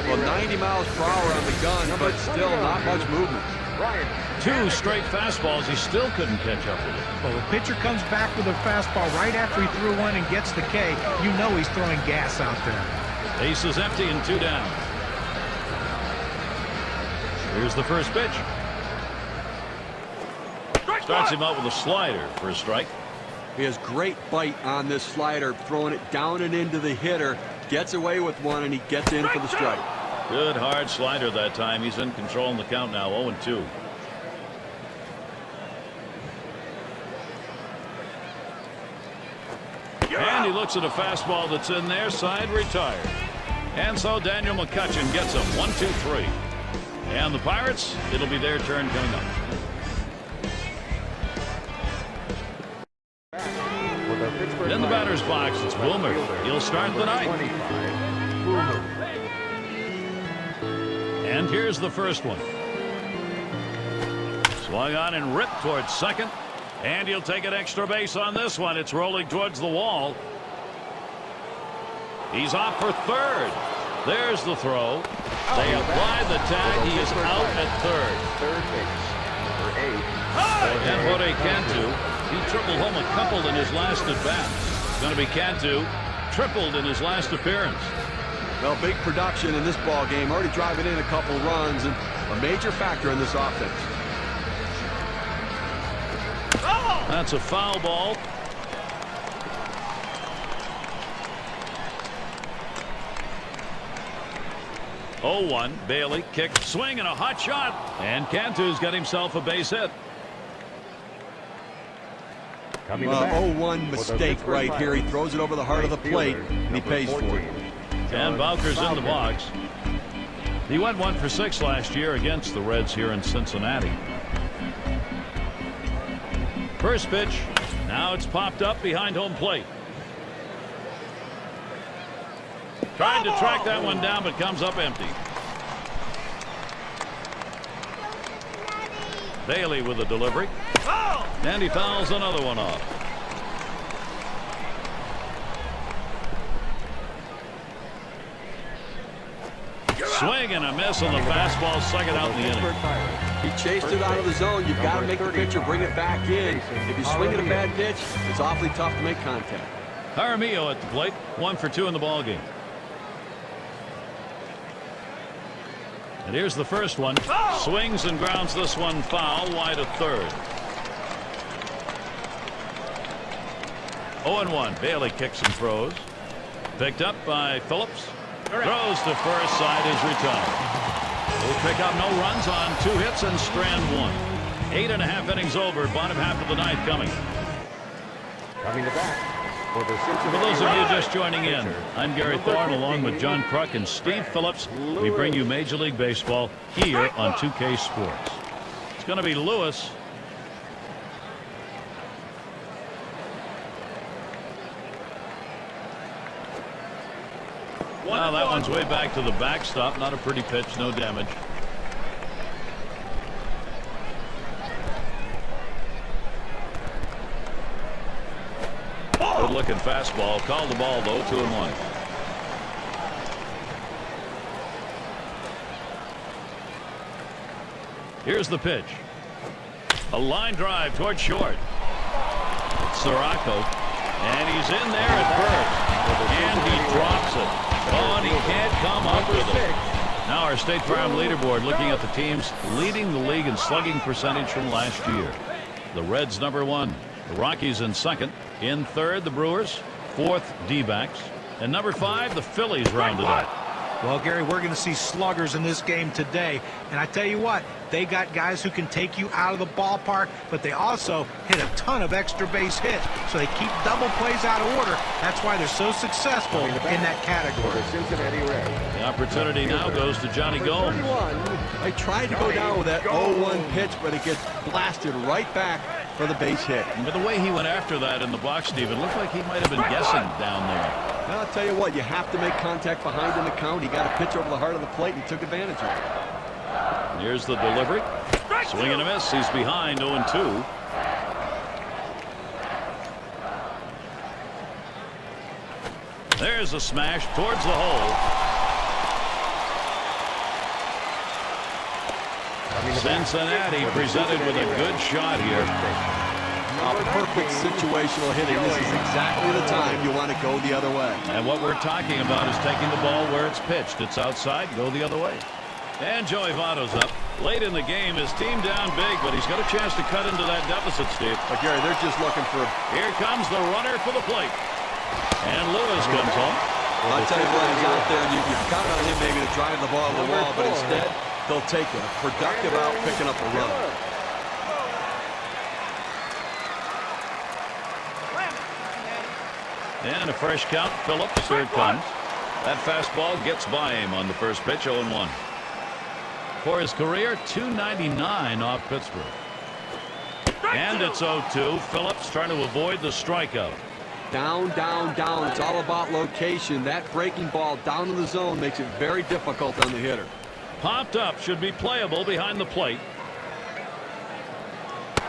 Well, 90 miles per hour on the gun, but still not much movement. 2 straight fastballs. He still couldn't catch up with it. Well, the pitcher comes back with a fastball right after he threw one and gets the K. You know he's throwing gas out there. Base is empty and 2 down. Here's the first pitch. Starts him out with a slider for a strike. He has great bite on this slider, throwing it down and into the hitter. Gets away with one, and he gets in for the strike. Good hard slider that time. He's in control in the count now, 0-2. And he looks at a fastball that's in there, side retired. And so Daniel McCutchen gets him, 1-2-3. And the Pirates, it'll be their turn coming up. In the batter's box, it's Boomer. He'll start the ninth. And here's the first one. Swung on and ripped towards second. And he'll take an extra base on this one. It's rolling towards the wall. He's off for third. There's the throw. They apply the tag. He is out at third. And Jorge Cantu, he tripled home a couple in his last at bat. It's going to be Cantu, tripled in his last appearance. Well, big production in this ball game, already driving in a couple runs, and a major factor in this offense. That's a foul ball. Oh, 1. Bailey kick, swing, and a hot shot. And Cantu's got himself a base hit. 0-1 mistake right here. He throws it over the heart of the plate, and he pays for it. And Bowker's in the box. He went 1 for 6 last year against the Reds here in Cincinnati. First pitch. Now it's popped up behind home plate. Trying to track that one down, but comes up empty. Bailey with a delivery. And he fouls another one off. Swing and a miss on the fastball, second out in the inning. He chased it out of the zone. You've got to make the pitcher bring it back in. If you swing at a bad pitch, it's awfully tough to make contact. Jaramillo at the plate, 1 for 2 in the ball game. And here's the first one. Swings and grounds this one foul, wide of third. 0-1. Bailey kicks and throws. Picked up by Phillips. Throws to first, side is retired. We'll pick up no runs on 2 hits and strand 1. 8.5 innings over, bottom half of the ninth coming. Coming to bat. For those of you just joining in, I'm Gary Thorne along with John Kruk and Steve Phillips. We bring you Major League Baseball here on 2K Sports. It's going to be Lewis. Wow, that one's way back to the backstop. Not a pretty pitch, no damage. Good-looking fastball. Called the ball, though, 2-1. Here's the pitch. A line drive toward short. It's Sirocco. And he's in there at first. And he drops it. Oh, and he can't come up with it. Now our State Farm leaderboard looking at the teams leading the league in slugging percentage from last year. The Reds #1. The Rockies in second. In third, the Brewers. Fourth, D-backs. And #5, the Phillies rounded up. Well, Gary, we're going to see sluggers in this game today. And I tell you what, they got guys who can take you out of the ballpark, but they also hit a ton of extra base hits. So they keep double plays out of order. That's why they're so successful in that category. The Cincinnati Reds. The opportunity now goes to Johnny Gomes. I tried to go down with that 0-1 pitch, but it gets blasted right back for the base hit. But the way he went after that in the box, Steve, it looked like he might have been guessing down there. Well, I'll tell you what, you have to make contact behind in the count. He got a pitch over the heart of the plate and took advantage of it. Here's the delivery. Swing and a miss. He's behind 0-2. There's a smash towards the hole. Cincinnati presented with a good shot here. Perfect situational hitting. This is exactly the time you want to go the other way. And what we're talking about is taking the ball where it's pitched. It's outside, go the other way. And Joey Votto's up. Late in the game, his team down big, but he's got a chance to cut into that deficit, Steve. But Gary, they're just looking for... Here comes the runner for the plate. And Lewis comes home. I'll tell you what, he's out there, and you count on him maybe to drive the ball to the wall, but instead, they'll take a productive out, picking up a run. And a fresh count. Phillips, here it comes. That fastball gets by him on the first pitch, 0-1. For his career, .299 off Pittsburgh. And it's 0-2. Phillips trying to avoid the strikeout. Down, down, down. It's all about location. That breaking ball down in the zone makes it very difficult on the hitter. Popped up, should be playable behind the plate.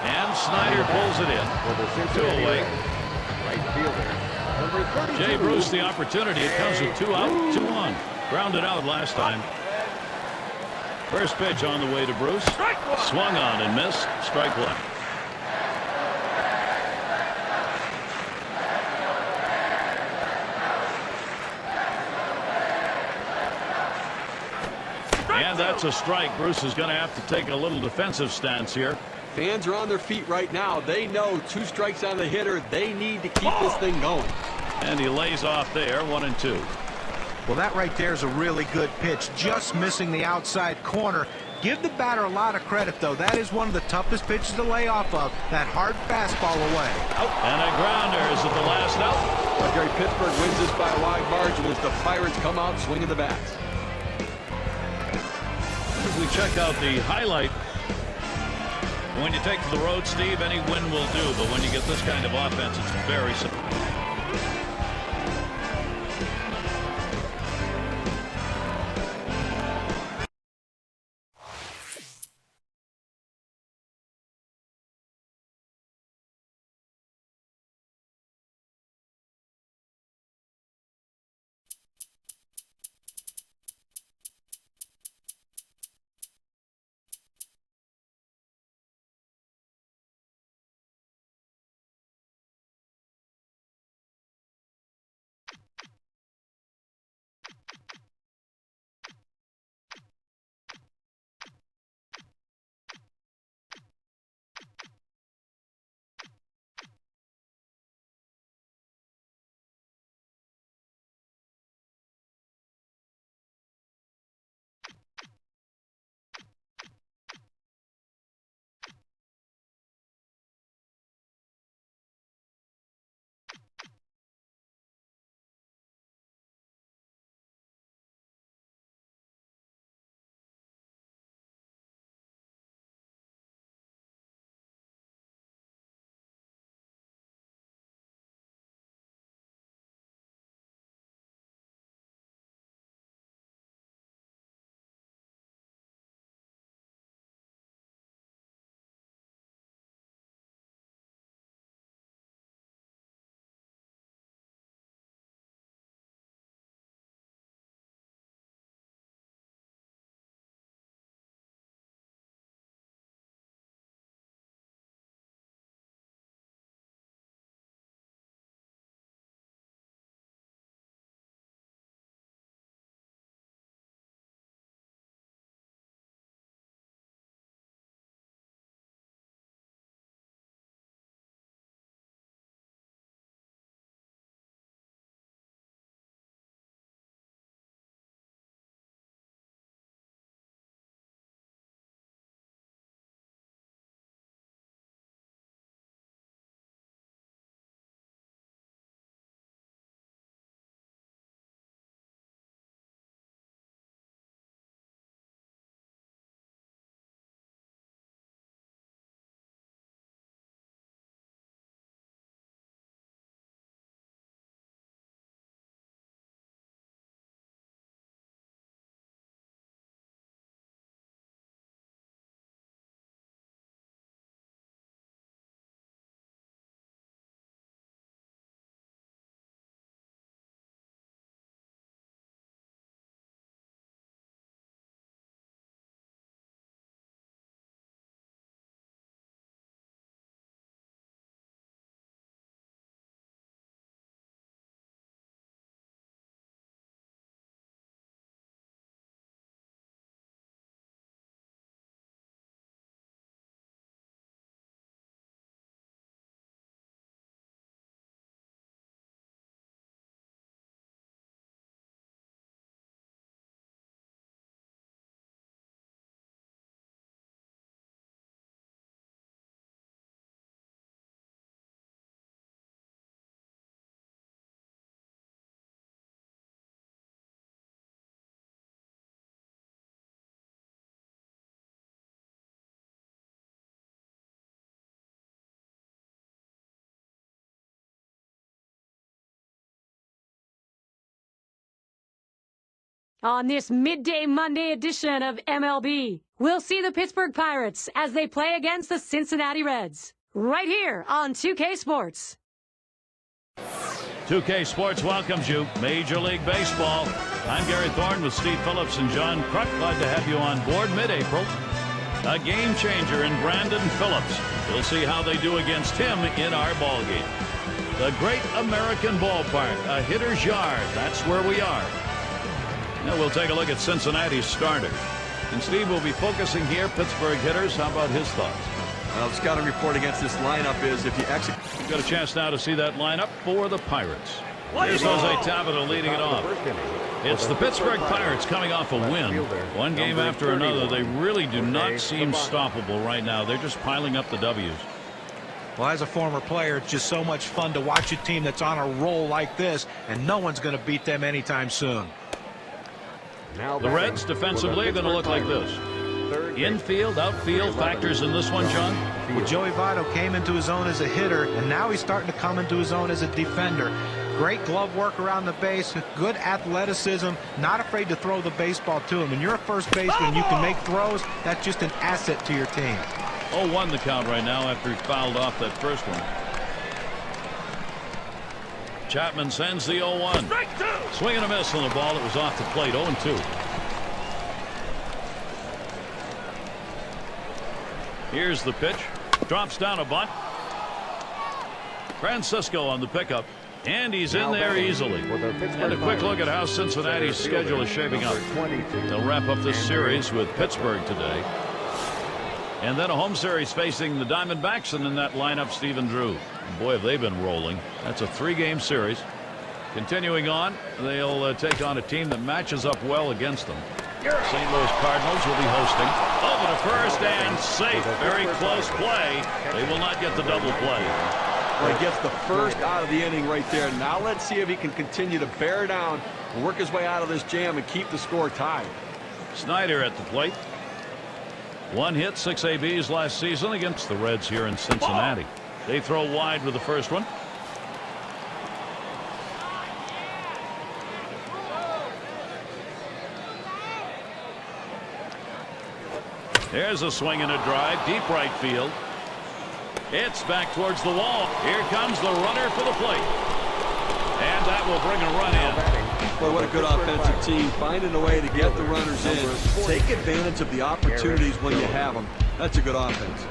And Snyder pulls it in. 2 away. Right fielder. Jay Bruce the opportunity. It comes with 2 out, 2-1. Grounded out last time. First pitch on the way to Bruce. Swung on and missed. Strike 1. And that's a strike. Bruce is going to have to take a little defensive stance here. Fans are on their feet right now. They know 2 strikes on the hitter. They need to keep this thing going. And he lays off there, 1-2. Well, that right there is a really good pitch, just missing the outside corner. Give the batter a lot of credit, though. That is one of the toughest pitches to lay off of. That hard fastball away. And a grounder. Is it the last out? Well, Gary, Pittsburgh wins this by a wide margin as the Pirates come out swinging the bats. As we check out the highlight, when you take to the road, Steve, any win will do. But when you get this kind of offense, it's very simple. On this midday Monday edition of MLB, we'll see the Pittsburgh Pirates as they play against the Cincinnati Reds. Right here on 2K Sports. 2K Sports welcomes you. Major League Baseball. I'm Gary Thorne with Steve Phillips and John Kruk. Glad to have you on board mid-April. A game changer in Brandon Phillips. We'll see how they do against him in our ballgame. The Great American Ballpark, a hitter's yard. That's where we are. Now we'll take a look at Cincinnati's starter. And Steve will be focusing here. Pittsburgh hitters. How about his thoughts? Well, the scouting report against this lineup is if you execute. We've got a chance now to see that lineup for the Pirates. Here's Jose Tabata leading it off. It's the Pittsburgh Pirates coming off a win. One game after another. They really do not seem stoppable right now. They're just piling up the W's. Well, as a former player, it's just so much fun to watch a team that's on a roll like this, and no one's going to beat them anytime soon. The Reds defensively are going to look like this. Infield, outfield factors in this one, John? Well, Joey Votto came into his own as a hitter, and now he's starting to come into his own as a defender. Great glove work around the base, good athleticism, not afraid to throw the baseball to him. When you're a first baseman, you can make throws. That's just an asset to your team. 0-1 the count right now after he fouled off that first one. Chapman sends the 0-1. Swing and a miss on the ball that was off the plate. 0-2. Here's the pitch. Drops down a bunt. Francisco on the pickup. And he's in there easily. And a quick look at how Cincinnati's schedule is shaping up. They'll wrap up this series with Pittsburgh today. And then a home series facing the Diamondbacks, and in that lineup, Stephen Drew. Boy, have they been rolling. That's a 3-game series. Continuing on, they'll take on a team that matches up well against them. St. Louis Cardinals will be hosting. Over to first and safe. Very close play. They will not get the double play. Well, he gets the first out of the inning right there. Now let's see if he can continue to bear down and work his way out of this jam and keep the score tied. Snyder at the plate. 1 hit, 6 ABs last season against the Reds here in Cincinnati. They throw wide with the first one. There's a swing and a drive, deep right field. It's back towards the wall. Here comes the runner for the plate. And that will bring a run in. Boy, what a good offensive team. Finding a way to get the runners in. Take advantage of the opportunities when you have them. That's a good offense.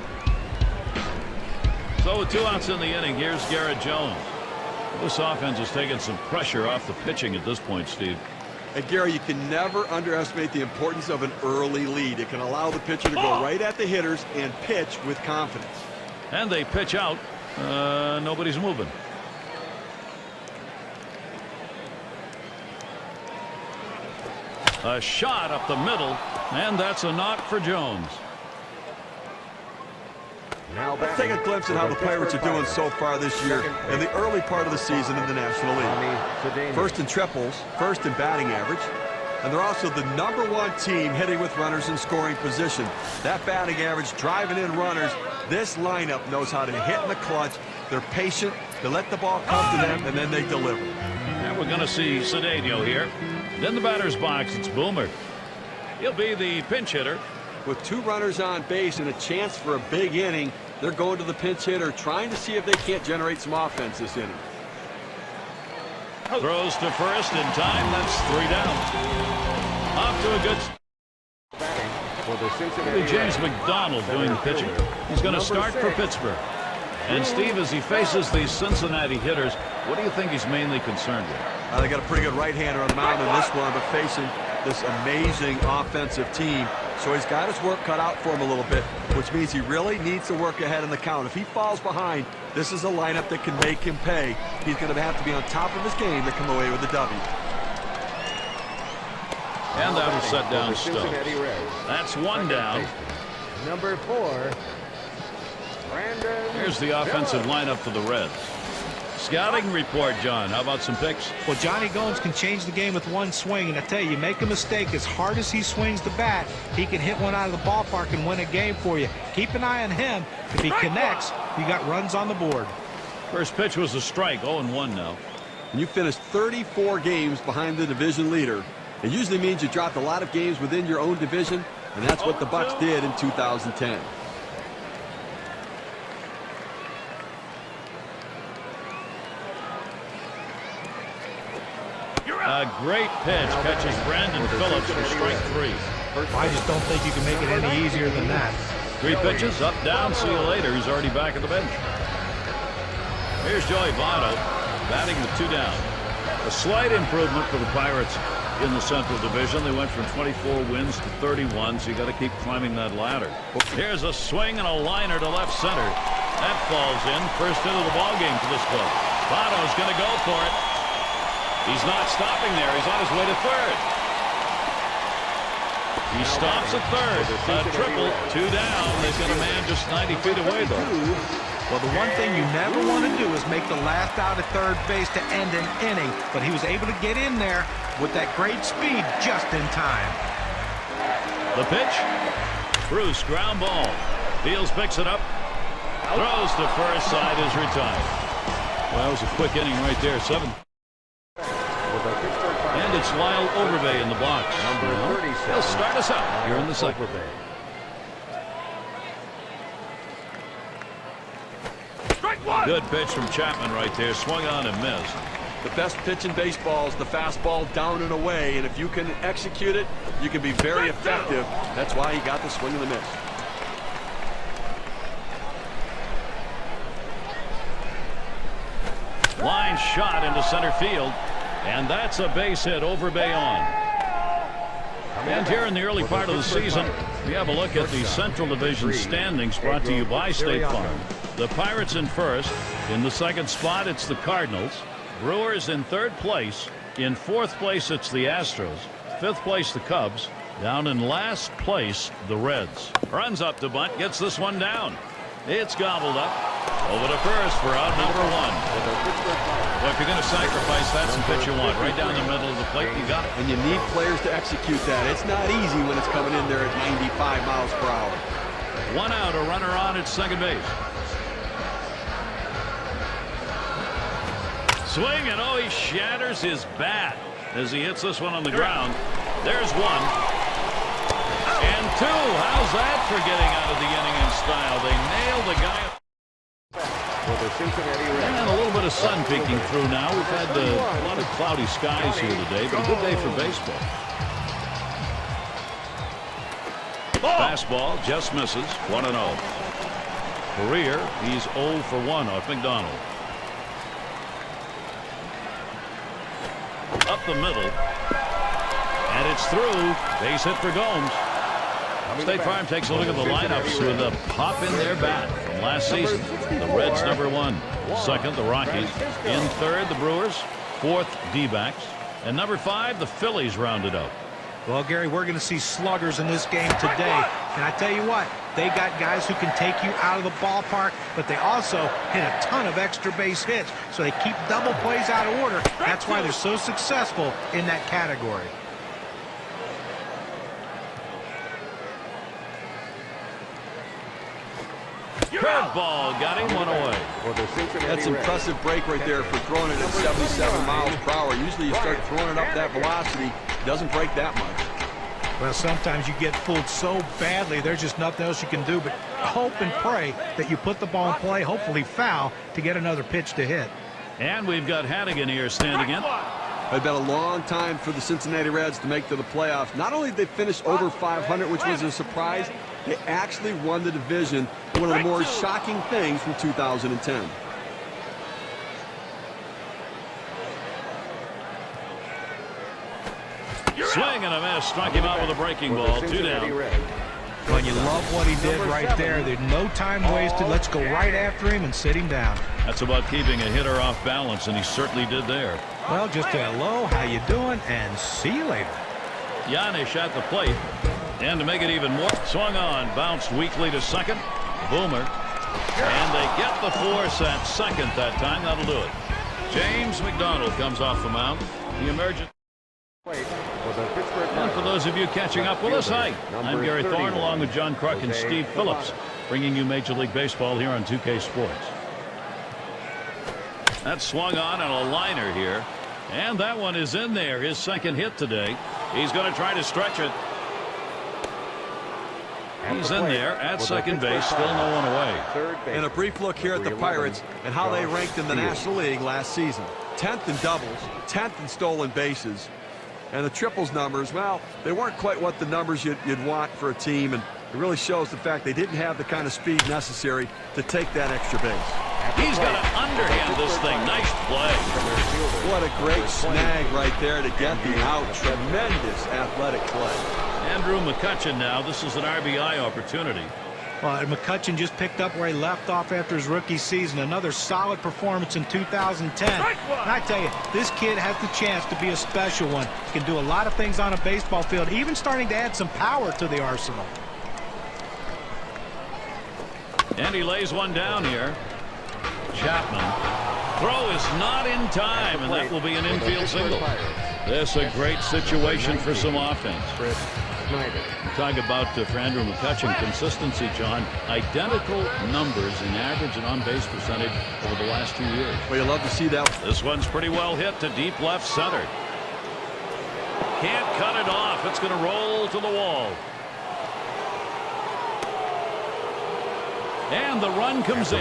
So with 2 outs in the inning, here's Garrett Jones. This offense is taking some pressure off the pitching at this point, Steve. And Gary, you can never underestimate the importance of an early lead. It can allow the pitcher to go right at the hitters and pitch with confidence. And they pitch out. Nobody's moving. A shot up the middle, and that's a knock for Jones. Let's take a glimpse at how the Pirates are doing so far this year in the early part of the season in the National League. First in triples, first in batting average, and they're also the #1 team hitting with runners in scoring position. That batting average driving in runners. This lineup knows how to hit in the clutch. They're patient, they let the ball come to them, and then they deliver. And we're going to see Cedeno here. In the batter's box, it's Boomer. He'll be the pinch hitter. With 2 runners on base and a chance for a big inning, they're going to the pinch hitter, trying to see if they can't generate some offense this inning. Throws to first in time. That's 3 down. Off to a good James McDonald doing the pitching. He's going to start for Pittsburgh. And Steve, as he faces these Cincinnati hitters, what do you think he's mainly concerned with? They got a pretty good right-hander on the mound in this one, but facing this amazing offensive team. So he's got his work cut out for him a little bit, which means he really needs to work ahead in the count. If he falls behind, this is a lineup that can make him pay. He's going to have to be on top of his game to come away with the W. And that'll set down Stokes. That's 1 down. Number 4, Brandon. Here's the offensive lineup for the Reds. Scouting report, John. How about some picks? Well, Johnny Gomes can change the game with 1 swing, and I tell you, make a mistake, as hard as he swings the bat, he can hit one out of the ballpark and win a game for you. Keep an eye on him. If he connects, you got runs on the board. First pitch was a strike. 0-1 now. And you finished 34 games behind the division leader. It usually means you dropped a lot of games within your own division, and that's what the Bucs did in 2010. A great pitch catches Brandon Phillips for strike 3. I just don't think you can make it any easier than that. 3 pitches, up, down, see you later. He's already back at the bench. Here's Joey Votto batting with 2 down. A slight improvement for the Pirates in the Central Division. They went from 24 wins to 31, so you got to keep climbing that ladder. Here's a swing and a liner to left center. That falls in. First hit of the ball game for this club. Votto's going to go for it. He's not stopping there. He's on his way to third. He stops at third. A triple, 2 down. They've got a man just 90 feet away, though. Well, the one thing you never want to do is make the last out at third base to end an inning, but he was able to get in there with that great speed just in time. The pitch. Bruce, ground ball. Fields picks it up. Throws to first, side is retired. Well, that was a quick inning right there. 7. And it's Lyle Overbay in the box. Number 37. He'll start us out here in the second. Good pitch from Chapman right there. Swung on and missed. The best pitch in baseball is the fastball down and away, and if you can execute it, you can be very effective. That's why he got the swing and the miss. Line shot into center field, and that's a base hit. Overbay on. And here in the early part of the season, we have a look at the Central Division standings brought to you by State Farm. The Pirates in first. In the second spot, it's the Cardinals. Brewers in third place. In fourth place, it's the Astros. Fifth place, the Cubs. Down in last place, the Reds. Runs up to bunt, gets this one down. It's gobbled up. Over to first for out number 1. Well, if you're going to sacrifice, that's the pitch you want. Right down the middle of the plate, you got it. And you need players to execute that. It's not easy when it's coming in there at 95 miles per hour. 1 out, a runner on at second base. Swing, and oh, he shatters his bat as he hits this one on the ground. There's 1. And 2. How's that for getting out of the inning in style? They nailed the guy. And a little bit of sun peeking through now. We've had a lot of cloudy skies here today, but a good day for baseball. Fastball just misses. 1-0. Career, he's 0 for 1 off McDonald. Up the middle. And it's through. Base hit for Gomes. State Farm takes a look at the lineups with a pop in their bat from last season. The Reds number 1. Second, the Rockies. In third, the Brewers. Fourth, D-backs. And number 5, the Phillies rounded up. Well, Gary, we're going to see sluggers in this game today. And I tell you what, they got guys who can take you out of the ballpark, but they also hit a ton of extra base hits. So they keep double plays out of order. That's why they're so successful in that category. Curveball got him 1 away. That's impressive break right there for throwing it at 77 miles per hour. Usually you start throwing it up that velocity, it doesn't break that much. Well, sometimes you get fooled so badly, there's just nothing else you can do but hope and pray that you put the ball in play, hopefully foul, to get another pitch to hit. And we've got Hannigan here standing in. It's been a long time for the Cincinnati Reds to make to the playoffs. Not only did they finish over 500, which was a surprise, they actually won the division. One of the more shocking things from 2010. Swing and a miss. Struck him out with a breaking ball. 2 down. Well, you love what he did right there. There's no time wasted. Let's go right after him and sit him down. That's about keeping a hitter off balance, and he certainly did there. Well, just a hello, how you doing, and see you later. Giannis at the plate. And to make it even more, swung on, bounced weakly to second. Boomer. And they get the force at second that time. That'll do it. James McDonald comes off the mound. The emergent. And for those of you catching up with us, hi, I'm Gary Thorne along with John Kruk and Steve Phillips, bringing you Major League Baseball here on 2K Sports. That swung on and a liner here. And that one is in there, his second hit today. He's going to try to stretch it. He's in there at second base, still no one away. And a brief look here at the Pirates and how they ranked in the National League last season. 10th in doubles, 10th in stolen bases. And the triples numbers, well, they weren't quite what the numbers you'd want for a team, and it really shows the fact they didn't have the kind of speed necessary to take that extra base. He's got to underhand this thing. Nice play. What a great snag right there to get the out. Tremendous athletic play. Andrew McCutchen now. This is an RBI opportunity. Well, McCutchen just picked up where he left off after his rookie season. Another solid performance in 2010. And I tell you, this kid has the chance to be a special one. He can do a lot of things on a baseball field, even starting to add some power to the arsenal. And he lays one down here. Chapman. Throw is not in time, and that will be an infield single. This is a great situation for some offense. Talk about, for Andrew McCutchen, consistency, John. Identical numbers in average and on-base percentage over the last 2 years. Well, you love to see that. This one's pretty well hit to deep left center. Can't cut it off. It's going to roll to the wall. And the run comes in.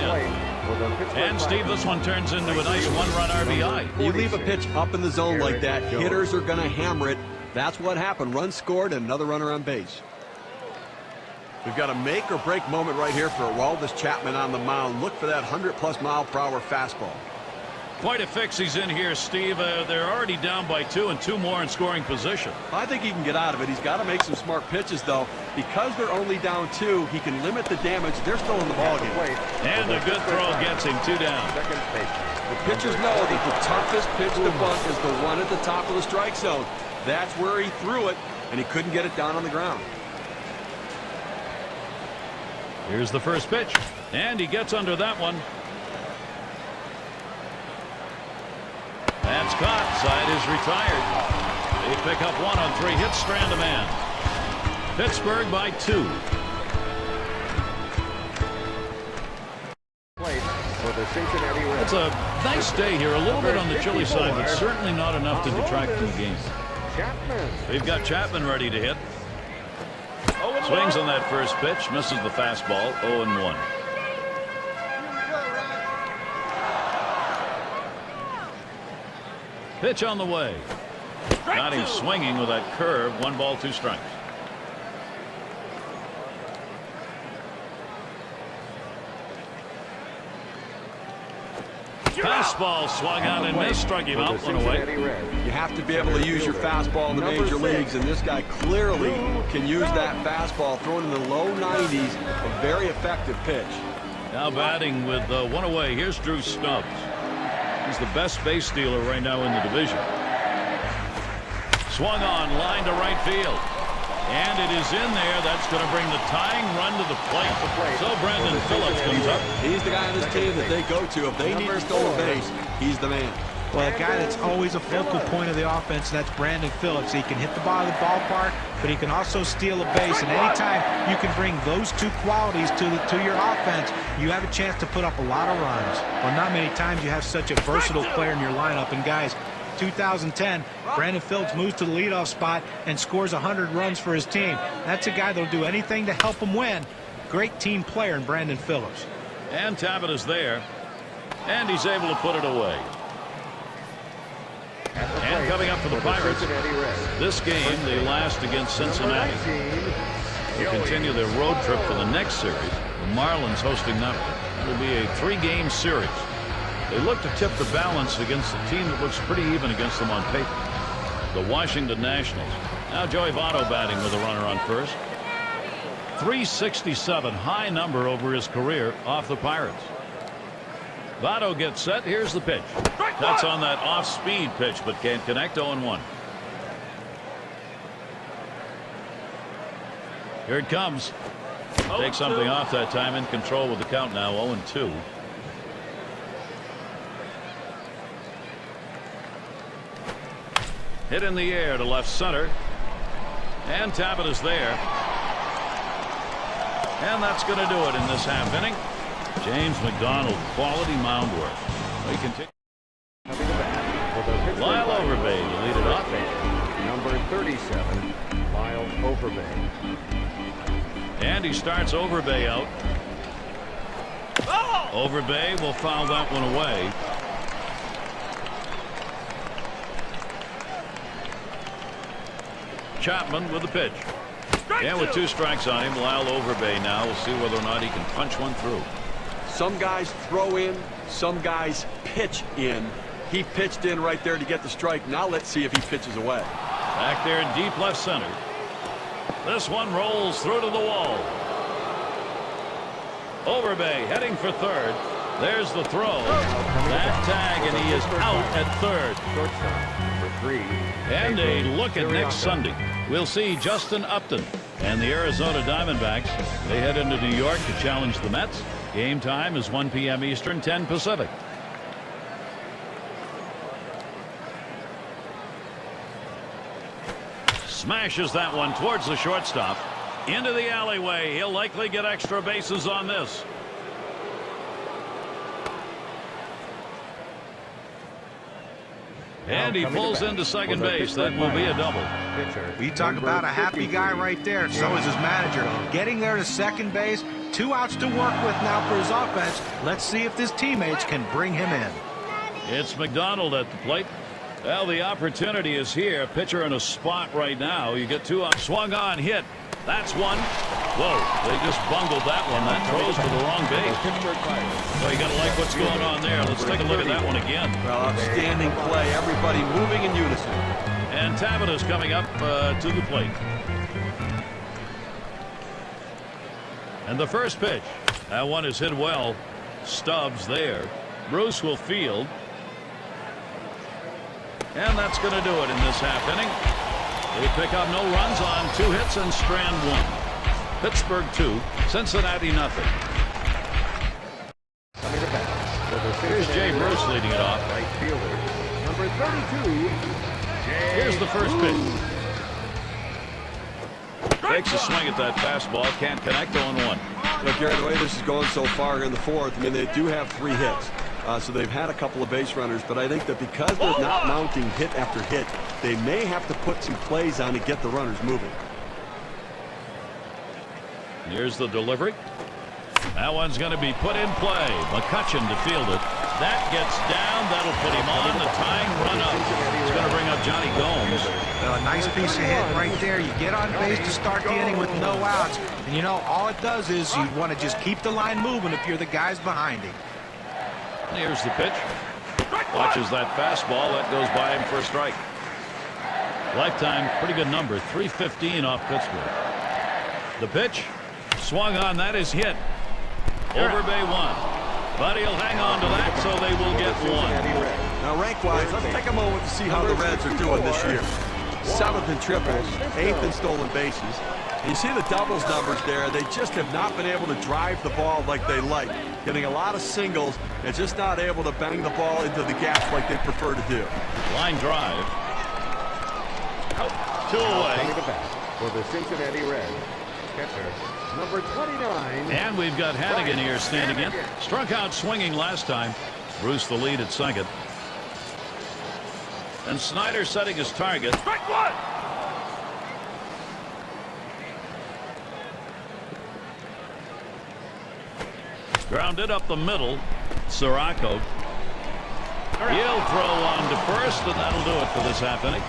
And, Steve, this one turns into a nice one-run RBI. You leave a pitch up in the zone like that, hitters are going to hammer it. That's what happened. Run scored and another runner on base. We've got a make-or-break moment right here for Aroldis Chapman on the mound. Look for that 100-plus mile-per-hour fastball. Quite a fix he's in here, Steve. They're already down by 2 and 2 more in scoring position. I think he can get out of it. He's got to make some smart pitches, though. Because they're only down 2, he can limit the damage. They're still in the ballgame. And a good throw gets him 2 down. The pitchers know that the toughest pitch to bunt is the one at the top of the strike zone. That's where he threw it, and he couldn't get it down on the ground. Here's the first pitch, and he gets under that one. That's caught. Side is retired. They pick up 1 on 3 hits, strand a man. Pittsburgh by 2. It's a nice day here. A little bit on the chilly side, but certainly not enough to detract from the game. We've got Chapman ready to hit. Swings on that first pitch, misses the fastball. 0-1. Pitch on the way. Got him swinging with that curve. 1 ball, 2 strikes. Fastball swung out and missed. Struck him out, 1 away. You have to be able to use your fastball in the major leagues, and this guy clearly can use that fastball. Thrown in the low 90s, a very effective pitch. Now batting with 1 away. Here's Drew Stubbs. He's the best base stealer right now in the division. Swung on, line to right field. And it is in there. That's going to bring the tying run to the plate. So Brandon Phillips comes up. He's the guy on this team that they go to. If they need a stolen base, he's the man. Well, a guy that's always a focal point of the offense, and that's Brandon Phillips. He can hit the ball of the ballpark, but he can also steal a base. And anytime you can bring those 2 qualities to your offense, you have a chance to put up a lot of runs. Well, not many times you have such a versatile player in your lineup. And guys, 2010, Brandon Phillips moves to the leadoff spot and scores 100 runs for his team. That's a guy that'll do anything to help him win. Great team player in Brandon Phillips. And Tabit is there. And he's able to put it away. And coming up for the Pirates, this game, they last against Cincinnati. They continue their road trip for the next series. The Marlins hosting that one. It will be a 3-game series. They look to tip the balance against a team that looks pretty even against them on paper. The Washington Nationals. Now Joey Votto batting with a runner on first. 367, high number over his career off the Pirates. Votto gets set. Here's the pitch. That's on that off-speed pitch, but can't connect. 0-1. Here it comes. Take something off that time. In control with the count now. 0-2. Hit in the air to left center. And Tabit is there. And that's going to do it in this half inning. James McDonald, quality mound work. They continue. Lyle Overbay to lead it off. number 37, Miles Overbay. And he starts Overbay out. Overbay will foul that one away. Chapman with the pitch. And with 2 strikes on him, Lyle Overbay now. We'll see whether or not he can punch one through. Some guys throw in, some guys pitch in. He pitched in right there to get the strike. Now let's see if he pitches away. Back there in deep left center. This one rolls through to the wall. Overbay heading for third. There's the throw. That tag, and he is out at third. Shortstop, number 3. And a look at next Sunday. We'll see Justin Upton and the Arizona Diamondbacks. They head into New York to challenge the Mets. Game time is 1 p.m. Eastern, 10 Pacific. Smashes that one towards the shortstop. Into the alleyway. He'll likely get extra bases on this. And he pulls into second base. That will be a double. We talk about a happy guy right there. So is his manager. Getting there to second base. 2 outs to work with now for his offense. Let's see if his teammates can bring him in. It's McDonald at the plate. Well, the opportunity is here. Pitcher in a spot right now. You get 2 outs. Swung on, hit. That's one. Whoa, they just bungled that one. That throws to the wrong base. Well, you got to like what's going on there. Let's take a look at that one again. Well, outstanding play. Everybody moving in unison. And Tavetta's coming up to the plate. And the first pitch. That one is hit well. Stubbs there. Bruce will field. And that's going to do it in this half inning. They pick up no runs on 2 hits and strand 1. Pittsburgh 2, Cincinnati nothing. Here's Jay Bruce leading it off. Right fielder, number 32. Here's the first pitch. Takes a swing at that fastball. Can't connect. 0-1. Look, Gary, the way this is going so far here in the 4th, I mean, they do have 3 hits. So they've had a couple of base runners, but I think that because they're not mounting hit after hit, they may have to put some plays on to get the runners moving. Here's the delivery. That one's going to be put in play. McCutcheon to field it. That gets down. That'll put him on the tying run up. It's going to bring up Johnny Gomes. Well, a nice piece of hit right there. You get on base to start the inning with no outs. And, you know, all it does is you want to just keep the line moving if you're the guys behind him. Here's the pitch. Watches that fastball. That goes by him for a strike. Lifetime, pretty good number. 315 off Pittsburgh. The pitch. Swung on. That is hit. Overbay 1. But he'll hang on to that, so they will get 1. Now, rank-wise, let's take a moment to see how the Reds are doing this year. 7th in triples, 8th in stolen bases. And you see the doubles numbers there. They just have not been able to drive the ball like they like. Getting a lot of singles and just not able to bang the ball into the gaps like they prefer to do. Line drive. 2 away. For the Cincinnati Reds, catcher, number 29. And we've got Hannigan here standing in. Struck out swinging last time. Bruce the lead at second. And Snyder setting his target. Strike 1. Grounded up the middle. Sirocco. He'll throw on to first, and that'll do it for this half inning.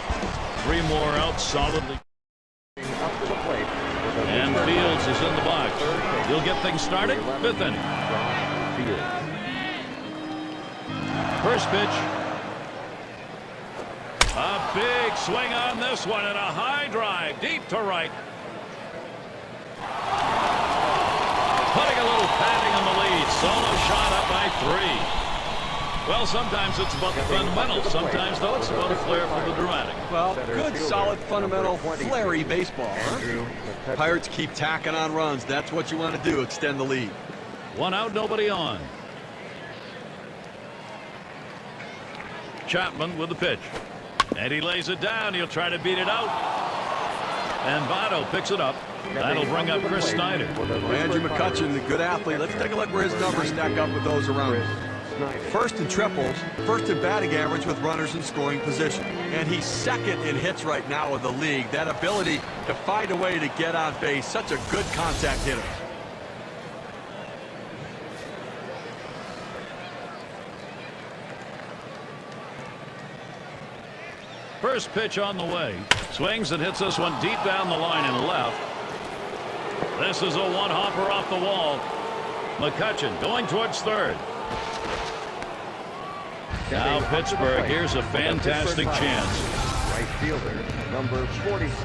3 more out solidly. Up to the plate. And Fields is in the box. He'll get things started. 5th inning. First pitch. A big swing on this one and a high drive deep to right. Putting a little padding on the lead. Solo shot up by 3. Well, sometimes it's about the fundamentals. Sometimes, though, it's about a flair for the dramatic. Well, good, solid, fundamental, flary baseball, huh? Pirates keep tacking on runs. That's what you want to do, extend the lead. 1 out, nobody on. Chapman with the pitch. And he lays it down. He'll try to beat it out. And Votto picks it up. That'll bring up Chris Snyder. Andrew McCutcheon, the good athlete. Let's take a look where his numbers stack up with those around him. First in triples, first in batting average with runners in scoring position. And he's second in hits right now in the league. That ability to find a way to get on base, such a good contact hitter. First pitch on the way. Swings and hits this one deep down the line and left. This is a one-hopper off the wall. McCutchen going towards third. Now Pittsburgh, here's a fantastic chance. Right fielder, number 46,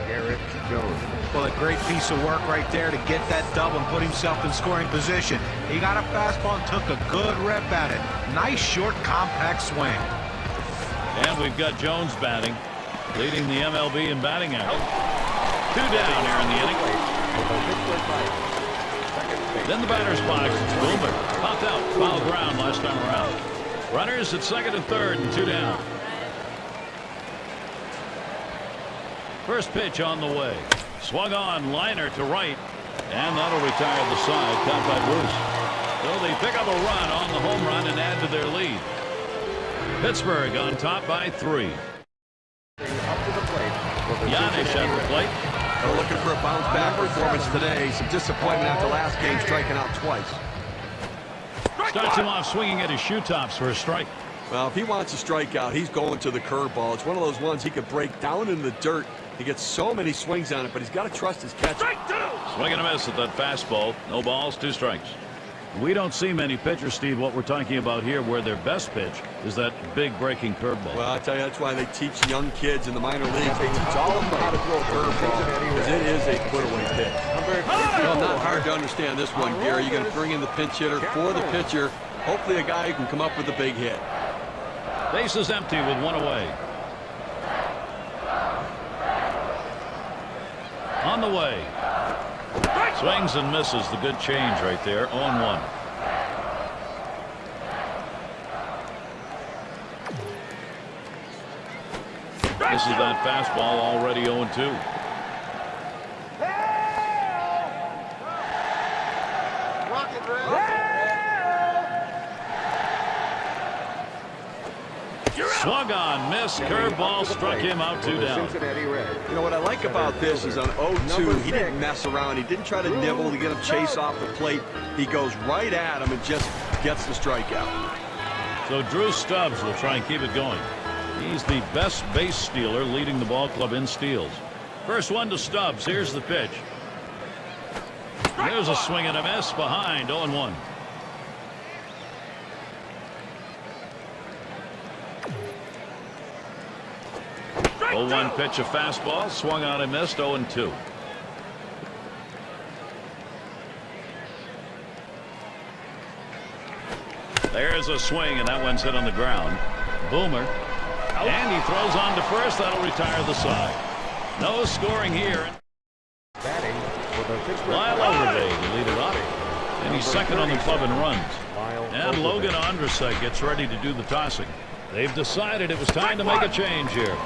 Garrett Jones. Well, a great piece of work right there to get that double and put himself in scoring position. He got a fastball and took a good rip at it. Nice, short, compact swing. And we've got Jones batting, leading the MLB in batting average. 2 down here in the inning. Then the batter's box, it's Boomer. Popped out, foul ground last time around. Runners at second and third and 2 down. First pitch on the way. Swung on, liner to right. And that'll retire the side, caught by Bruce. So they pick up a run on the home run and add to their lead. Pittsburgh on top by 3. Up to the plate. Giannis at the plate. They're looking for a bounce-back performance today. Some disappointment after last game, striking out twice. Starts him off swinging at his shoe tops for a strike. Well, if he wants a strikeout, he's going to the curveball. It's one of those ones he could break down in the dirt. He gets so many swings on it, but he's got to trust his catcher. Swing and a miss at that fastball. No balls, 2 strikes. We don't see many pitchers, Steve, what we're talking about here, where their best pitch is that big breaking curveball. Well, I tell you, that's why they teach young kids in the minor leagues. They teach all of them how to throw a curveball, because it is a put-away pitch. Well, not hard to understand this one, Gary. You're going to bring in the pinch hitter for the pitcher. Hopefully a guy who can come up with a big hit. Base is empty with 1 away. On the way. Swings and misses. The good change right there. 0-1. This is that fastball already 0-2. Swung on, missed, curveball, struck him out 2 down. You know what I like about this is on 0-2, he didn't mess around. He didn't try to nibble to get him chase off the plate. He goes right at him and just gets the strikeout. So Drew Stubbs will try and keep it going. He's the best base stealer, leading the ball club in steals. First one to Stubbs. Here's the pitch. There's a swing and a miss behind. 0-1. Oh, 0-1 pitch, a fastball, swung on and missed. 0-2. There's a swing, and that one's hit on the ground. Boomer, and he throws on to first. That'll retire the side. No scoring here. Lyle Overday to lead it off, and he's second on the club in runs. And Logan Andrasek gets ready to do the tossing. They've decided it was time to make a change here.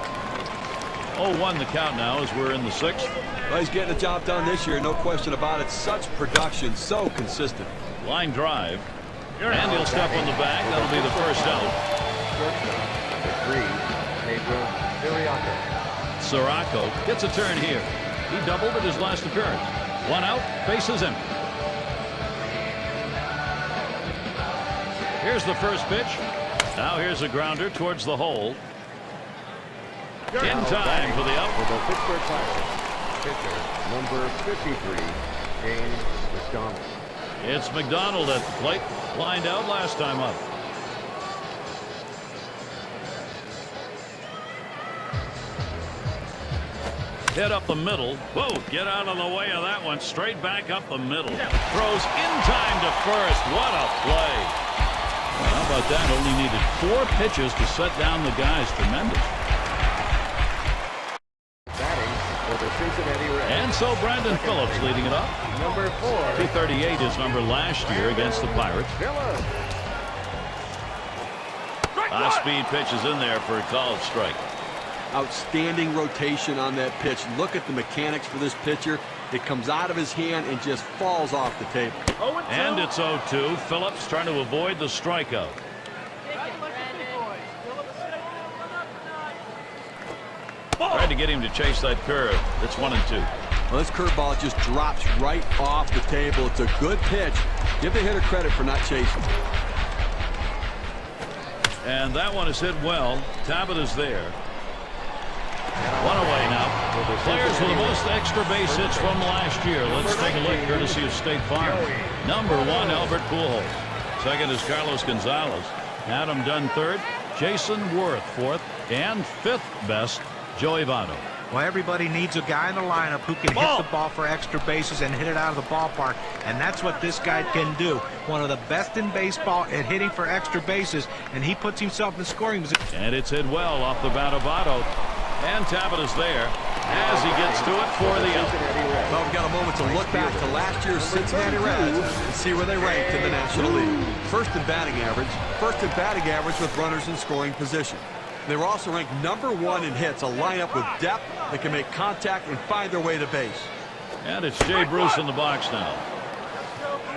0-1 the count now as we're in the 6th. Well, he's getting the job done this year, no question about it. Such production, so consistent. Line drive. And he'll step on the bag. That'll be the first out. Sirocco gets a turn here. He doubled at his last appearance. 1 out, bases empty. Here's the first pitch. Now here's a grounder towards the hole. In time for the out. For the Pittsburgh Pirates, pitcher number 53, James McDonald. It's McDonald at the plate. Lined out last time up. Hit up the middle. Whoa, get out of the way of that one. Straight back up the middle. Throws in time to first. What a play. Well, how about that? Only needed 4 pitches to set down the guys. Tremendous. And so Brandon Phillips leading it up. Number 4. 238 his number last year against the Pirates. High-speed pitch is in there for a called strike. Outstanding rotation on that pitch. Look at the mechanics for this pitcher. It comes out of his hand and just falls off the table. And it's 0-2. Phillips trying to avoid the strikeout. Tried to get him to chase that curve. It's 1-2. Well, this curveball just drops right off the table. It's a good pitch. Give the hitter credit for not chasing. And that one is hit well. Tabit is there. One away now. Players with the most extra base hits from last year. Let's take a look, courtesy of State Farm. Number 1, Albert Pujols. Second is Carlos Gonzalez. Adam Dunn third. Jason Worth fourth. And fifth best, Joey Votto. Well, everybody needs a guy in the lineup who can hit the ball for extra bases and hit it out of the ballpark, and that's what this guy can do. One of the best in baseball at hitting for extra bases, and he puts himself in scoring position. And it's hit well off the bat of Votto. And Tabit is there as he gets to it for the out. Well, we've got a moment to look back to last year's Cincinnati Reds and see where they ranked in the National League. First in batting average with runners in scoring position. They were also ranked number 1 in hits, a lineup with depth that can make contact and find their way to base. And it's Jay Bruce in the box now.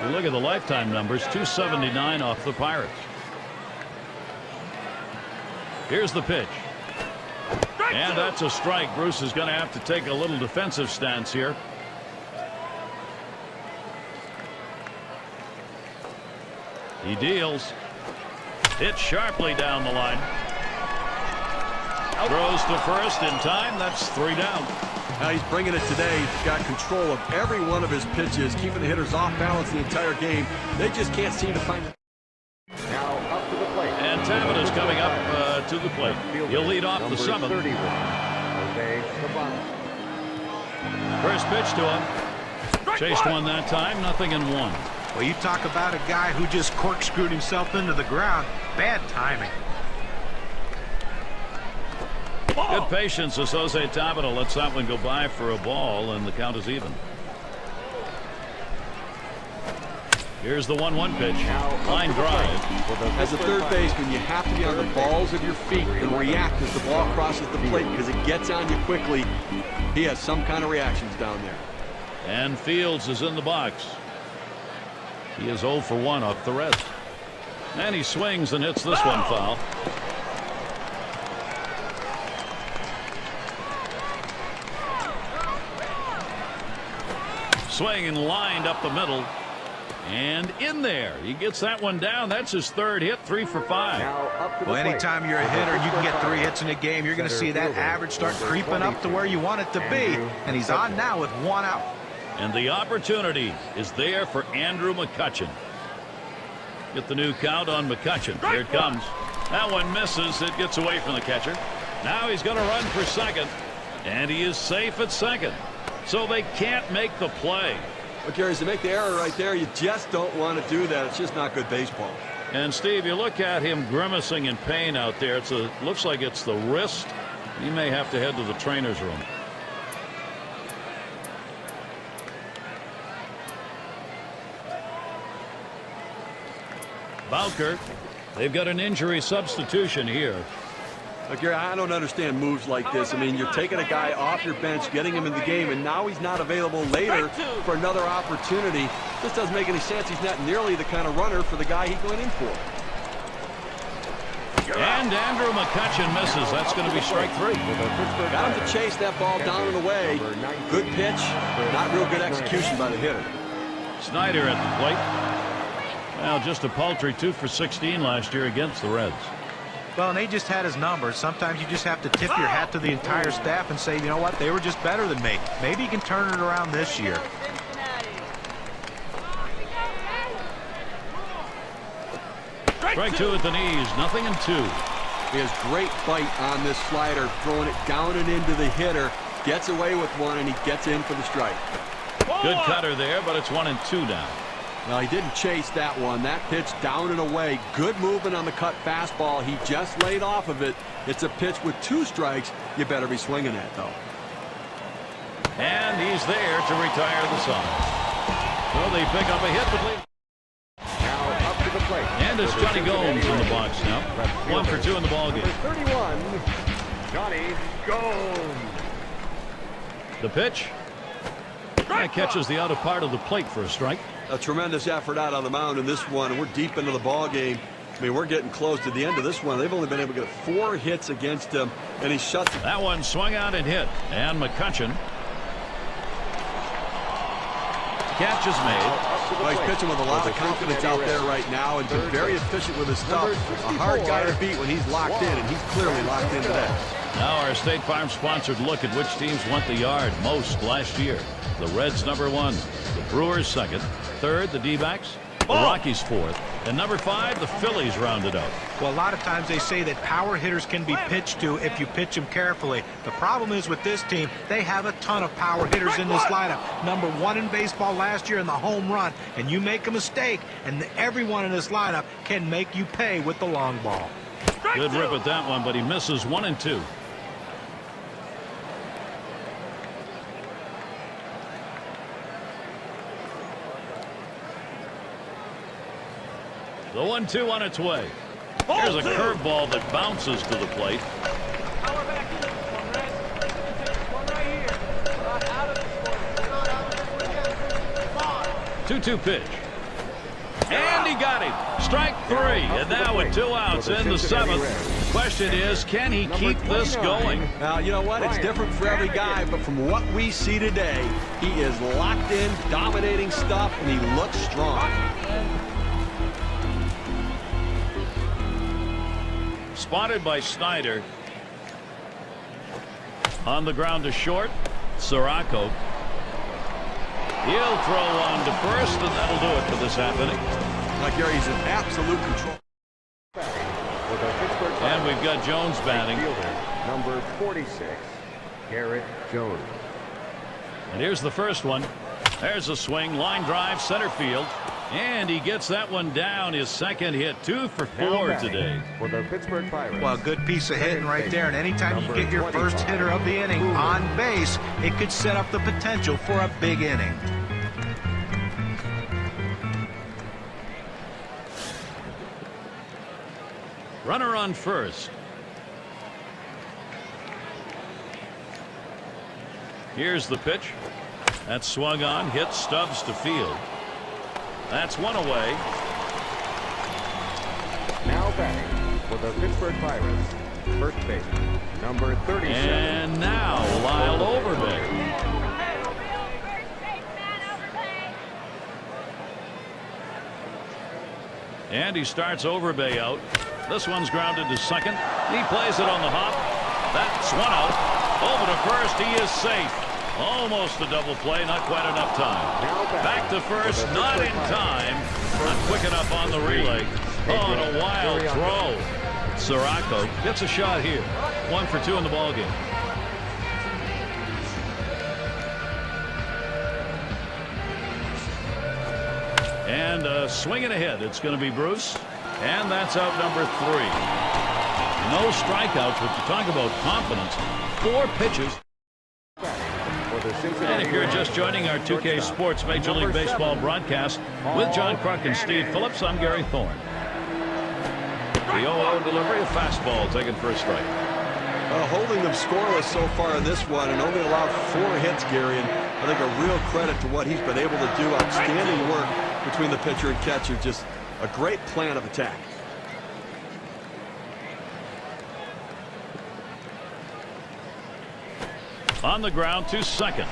You look at the lifetime numbers, 279 off the Pirates. Here's the pitch. And that's a strike. Bruce is going to have to take a little defensive stance here. He deals. Hit sharply down the line. Throws to first in time. That's 3 down. Now he's bringing it today. He's got control of every one of his pitches, keeping the hitters off balance the entire game. They just can't seem to find it. Now up to the plate. And Tabit is coming up to the plate. He'll lead off the 7th. First pitch to him. Chased one that time. Nothing in 1. Well, you talk about a guy who just corkscrewed himself into the ground. Bad timing. Good patience as Jose Tabit lets that one go by for a ball, and the count is even. Here's the 1-1 pitch. Line drive. As a third baseman, you have to be on the balls of your feet and react as the ball crosses the plate because it gets on you quickly. He has some kind of reactions down there. And Fields is in the box. He is 0 for 1 off the Reds. And he swings and hits this one foul. Swing and lined up the middle. And in there. He gets that one down. That's his 3rd hit, 3 for 5. Well, anytime you're a hitter, you can get 3 hits in a game. You're going to see that average start creeping up to where you want it to be. And he's on now with 1 out. And the opportunity is there for Andrew McCutchen. Get the new count on McCutchen. Here it comes. That one misses. It gets away from the catcher. Now he's going to run for second. And he is safe at second. So they can't make the play. But Gary, to make the error right there, you just don't want to do that. It's just not good baseball. And Steve, you look at him grimacing in pain out there. Looks like it's the wrist. He may have to head to the trainer's room. Bowker. They've got an injury substitution here. Look, Gary, I don't understand moves like this. I mean, you're taking a guy off your bench, getting him in the game, and now he's not available later for another opportunity. This doesn't make any sense. He's not nearly the kind of runner for the guy he went in for. And Andrew McCutchen misses. That's going to be strike 3. Got him to chase that ball down and away. Good pitch, not real good execution by the hitter. Snyder at the plate. Well, just a paltry 2 for 16 last year against the Reds. Well, and they just had his numbers. Sometimes you just have to tip your hat to the entire staff and say, you know what, they were just better than me. Maybe you can turn it around this year. Strike 2 at the knees, nothing in 2. He has great bite on this slider, throwing it down and into the hitter. Gets away with one, and he gets in for the strike. Good cutter there, but it's 1 and 2 down. Well, he didn't chase that one. That pitch down and away. Good movement on the cut fastball. He just laid off of it. It's a pitch with 2 strikes. You better be swinging at, though. And he's there to retire the side. Well, they pick up a hit, but leave. Now up to the plate. And it's Johnny Gomes in the box now. 1 for 2 in the ballgame. 31, Johnny Gomes. The pitch. That catches the outer part of the plate for a strike. A tremendous effort out on the mound in this one, and we're deep into the ball game. I mean, we're getting close to the end of this one. They've only been able to get 4 hits against him, and he shut them. That one swung out and hit. And McCutcheon. Catch is made. Well, he's pitching with a lot of confidence out there right now and been very efficient with his stuff. A hard guy to beat when he's locked in, and he's clearly locked in today. Now our State Farm sponsored look at which teams went the yard most last year. The Reds #1, the Brewers 2nd, 3rd the D-backs, the Rockies 4th, and #5 the Phillies rounded out. Well, a lot of times they say that power hitters can be pitched to if you pitch them carefully. The problem is with this team, they have a ton of power hitters in this lineup. #1 in baseball last year in the home run, and you make a mistake, and everyone in this lineup can make you pay with the long ball. Good rip at that one, but he misses 1 and 2. The 1-2 on its way. Here's a curveball that bounces to the plate. 2-2 pitch. And he got him. Strike 3. And now with 2 outs in the 7th. The question is, can he keep this going? Now, you know what? It's different for every guy, but from what we see today, he is locked in, dominating stuff, and he looks strong. Spotted by Snyder. On the ground to short. Sirocco. He'll throw on to first, and that'll do it for this half inning. Gary, he's in absolute control. And we've got Jones batting. Number 46, Garrett Jones. And here's the first one. There's a swing, line drive, center field. And he gets that one down. His second hit, 2 for 4 today. For the Pittsburgh Pirates. Well, good piece of hitting right there. And anytime you get your first hitter of the inning on base, it could set up the potential for a big inning. Runner on first. Here's the pitch. That's swung on, hit Stubbs to field. That's 1 away. Now batting for the Pittsburgh Pirates, first baseman, number 37. And now Lyle Overbay. And he starts Overbay out. This one's grounded to second. He plays it on the hop. That's 1 out. Over to first. He is safe. Almost a double play, not quite enough time. Back to first, not in time. Not quick enough on the relay. Oh, and a wild throw. Sirocco gets a shot here. 1 for 2 in the ballgame. And swinging ahead, it's going to be Bruce. And that's out number 3. No strikeouts, but to talk about confidence, 4 pitches. And if you're just joining our 2K Sports Major League Baseball broadcast with John Kruk and Steve Phillips, I'm Gary Thorne. The 0-0 delivery, a fastball taken for a strike. Holding them scoreless so far in this one and only allowed 4 hits, Gary, and I think a real credit to what he's been able to do. Outstanding work between the pitcher and catcher. Just a great plan of attack. On the ground to second.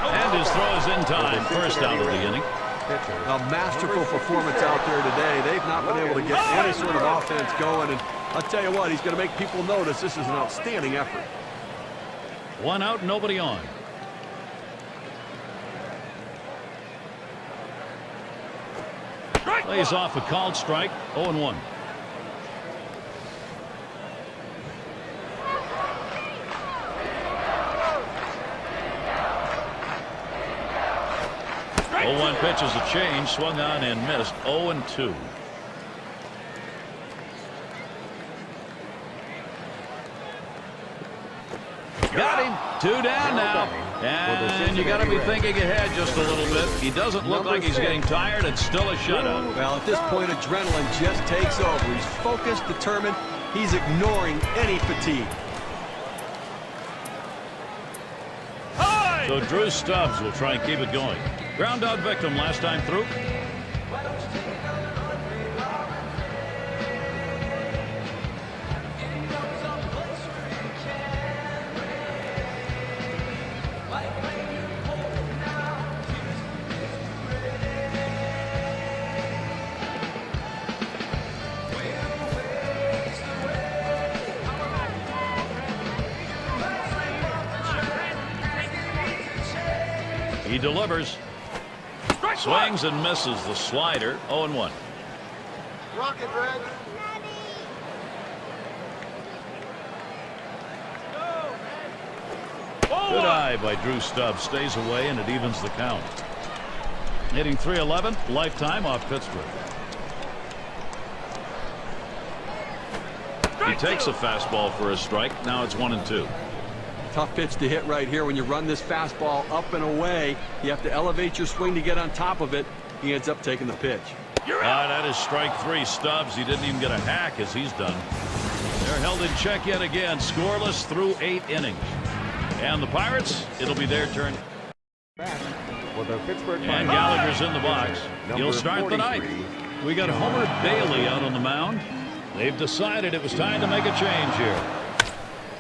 And his throw is in time. First out of the inning. A masterful performance out there today. They've not been able to get any sort of offense going. And I'll tell you what, he's going to make people notice this is an outstanding effort. 1 out, nobody on. Lays off a called strike. 0-1. One pitch is a change, swung on and missed. 0-2. Got him. 2 down now. And you got to be thinking ahead just a little bit. He doesn't look like he's getting tired. It's still a shutout. Well, at this point, adrenaline just takes over. He's focused, determined. He's ignoring any fatigue. So Drew Stubbs will try and keep it going. Ground out victim last time through. He delivers. Swings and misses the slider. 0-1. Rocket Red. Good eye by Drew Stubbs. Stays away and it evens the count. Hitting .311 lifetime off Pittsburgh. He takes a fastball for a strike. Now it's 1-2. Tough pitch to hit right here. When you run this fastball up and away, you have to elevate your swing to get on top of it. He ends up taking the pitch. That is strike 3. Stubbs, he didn't even get a hack as he's done. They're held in check yet again, scoreless through 8 innings. And the Pirates, it'll be their turn. And Gallagher's in the box. He'll start the ninth. We got Homer Bailey out on the mound. They've decided it was time to make a change here.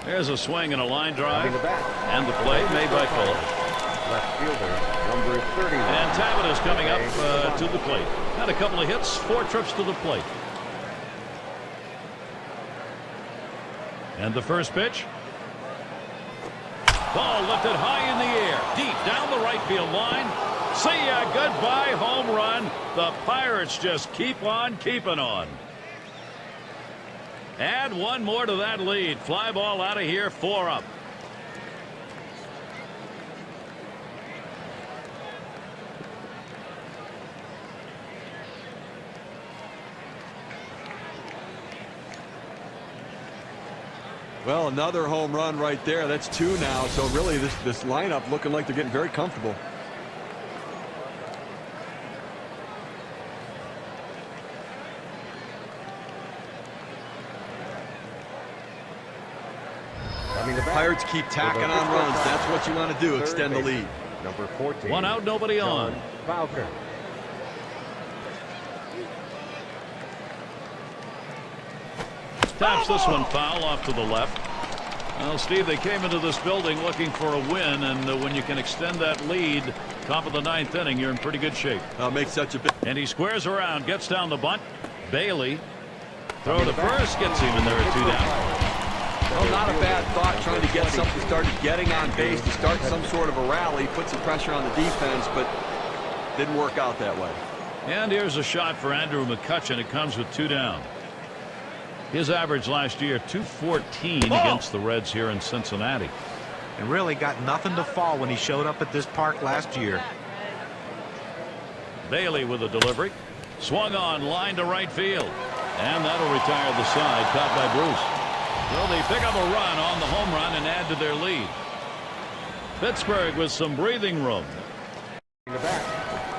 There's a swing and a line drive. And the play made by Phillips. Left fielder, number 30. And Tabit is coming up to the plate. Had a couple of hits, 4 trips to the plate. And the first pitch. Ball lifted high in the air, deep down the right field line. See ya, goodbye home run. The Pirates just keep on keeping on. Add one more to that lead. Fly ball out of here, 4 up. Well, another home run right there. That's 2 now. So really this lineup looking like they're getting very comfortable. The Pirates keep tacking on runs. That's what you want to do. Extend the lead. Number 14. 1 out, nobody on. Falcon. Taps this one foul off to the left. Well, Steve, they came into this building looking for a win, and when you can extend that lead, top of the 9th inning, you're in pretty good shape. That'll make such a big. And he squares around, gets down the bunt. Bailey, throw to first, gets him in there at 2 down. Well, not a bad thought trying to get something started, getting on base to start some sort of a rally, put some pressure on the defense, but didn't work out that way. And here's a shot for Andrew McCutchen. It comes with 2 down. His average last year, .214 against the Reds here in Cincinnati. And really got nothing to fall when he showed up at this park last year. Bailey with a delivery. Swung on, line to right field. And that'll retire the side, caught by Bruce. Well, they pick up a run on the home run and add to their lead. Pittsburgh with some breathing room. In the back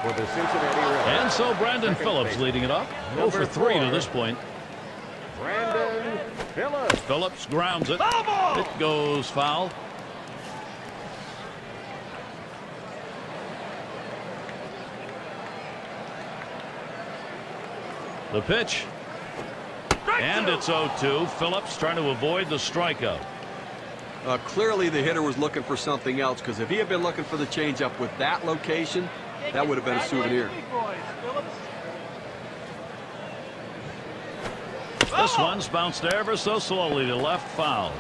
for the Cincinnati Reds. And so Brandon Phillips leading it up. 0 for 3 to this point. Brandon Phillips. Phillips grounds it. It goes foul. The pitch. And it's 0-2. Phillips trying to avoid the strikeout. Clearly the hitter was looking for something else, because if he had been looking for the changeup with that location, that would have been a souvenir. This one's bounced ever so slowly to left, foul.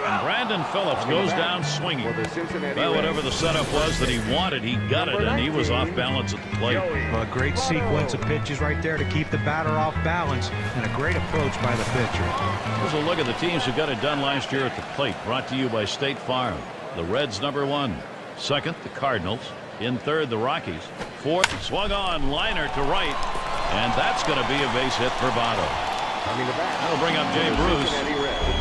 And Brandon Phillips goes down swinging. Well, whatever the setup was that he wanted, he got it, and he was off balance at the plate. Well, a great sequence of pitches right there to keep the batter off balance, and a great approach by the pitcher. Here's a look at the teams who got it done last year at the plate, brought to you by State Farm. The Reds #1. Second, the Cardinals. In third, the Rockies. Fourth, swung on, liner to right, and that's going to be a base hit for Votto. That'll bring up Jay Bruce.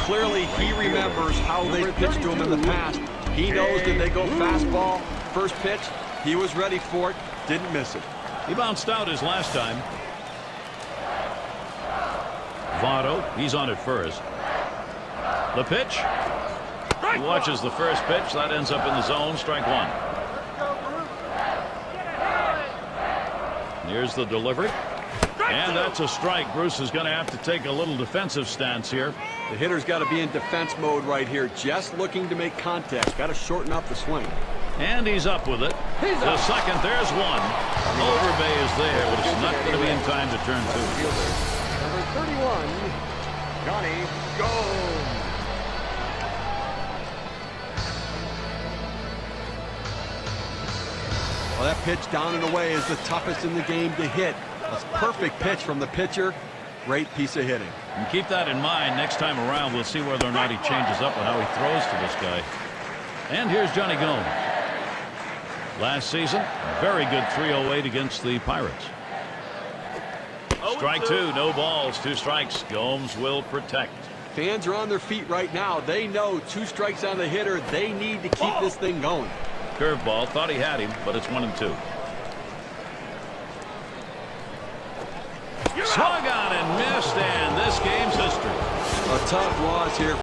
Clearly he remembers how they pitched to him in the past. He knows that they go fastball, first pitch. He was ready for it, didn't miss it. He bounced out his last time. Votto. He's on at first. The pitch. He watches the first pitch. That ends up in the zone. Strike one. Here's the delivery. And that's a strike. Bruce is going to have to take a little defensive stance here. The hitter's got to be in defense mode right here, just looking to make contact. Got to shorten up the swing. And he's up with it. The second, there's one. Overbay is there, but it's not going to be in time to turn two. Number 31, Johnny Gomes. Well, that pitch down and away is the toughest in the game to hit. A perfect pitch from the pitcher. Great piece of hitting. And keep that in mind. Next time around, we'll see whether or not he changes up and how he throws to this guy. And here's Johnny Gomes. Last season, very good 308 against the Pirates. Strike two, no balls, 2 strikes. Gomes will protect. Fans are on their feet right now. They know 2 strikes on the hitter. They need to keep this thing going. Curveball, thought he had him, but it's 1-2. Swung on and missed, and this game's history. A tough loss here.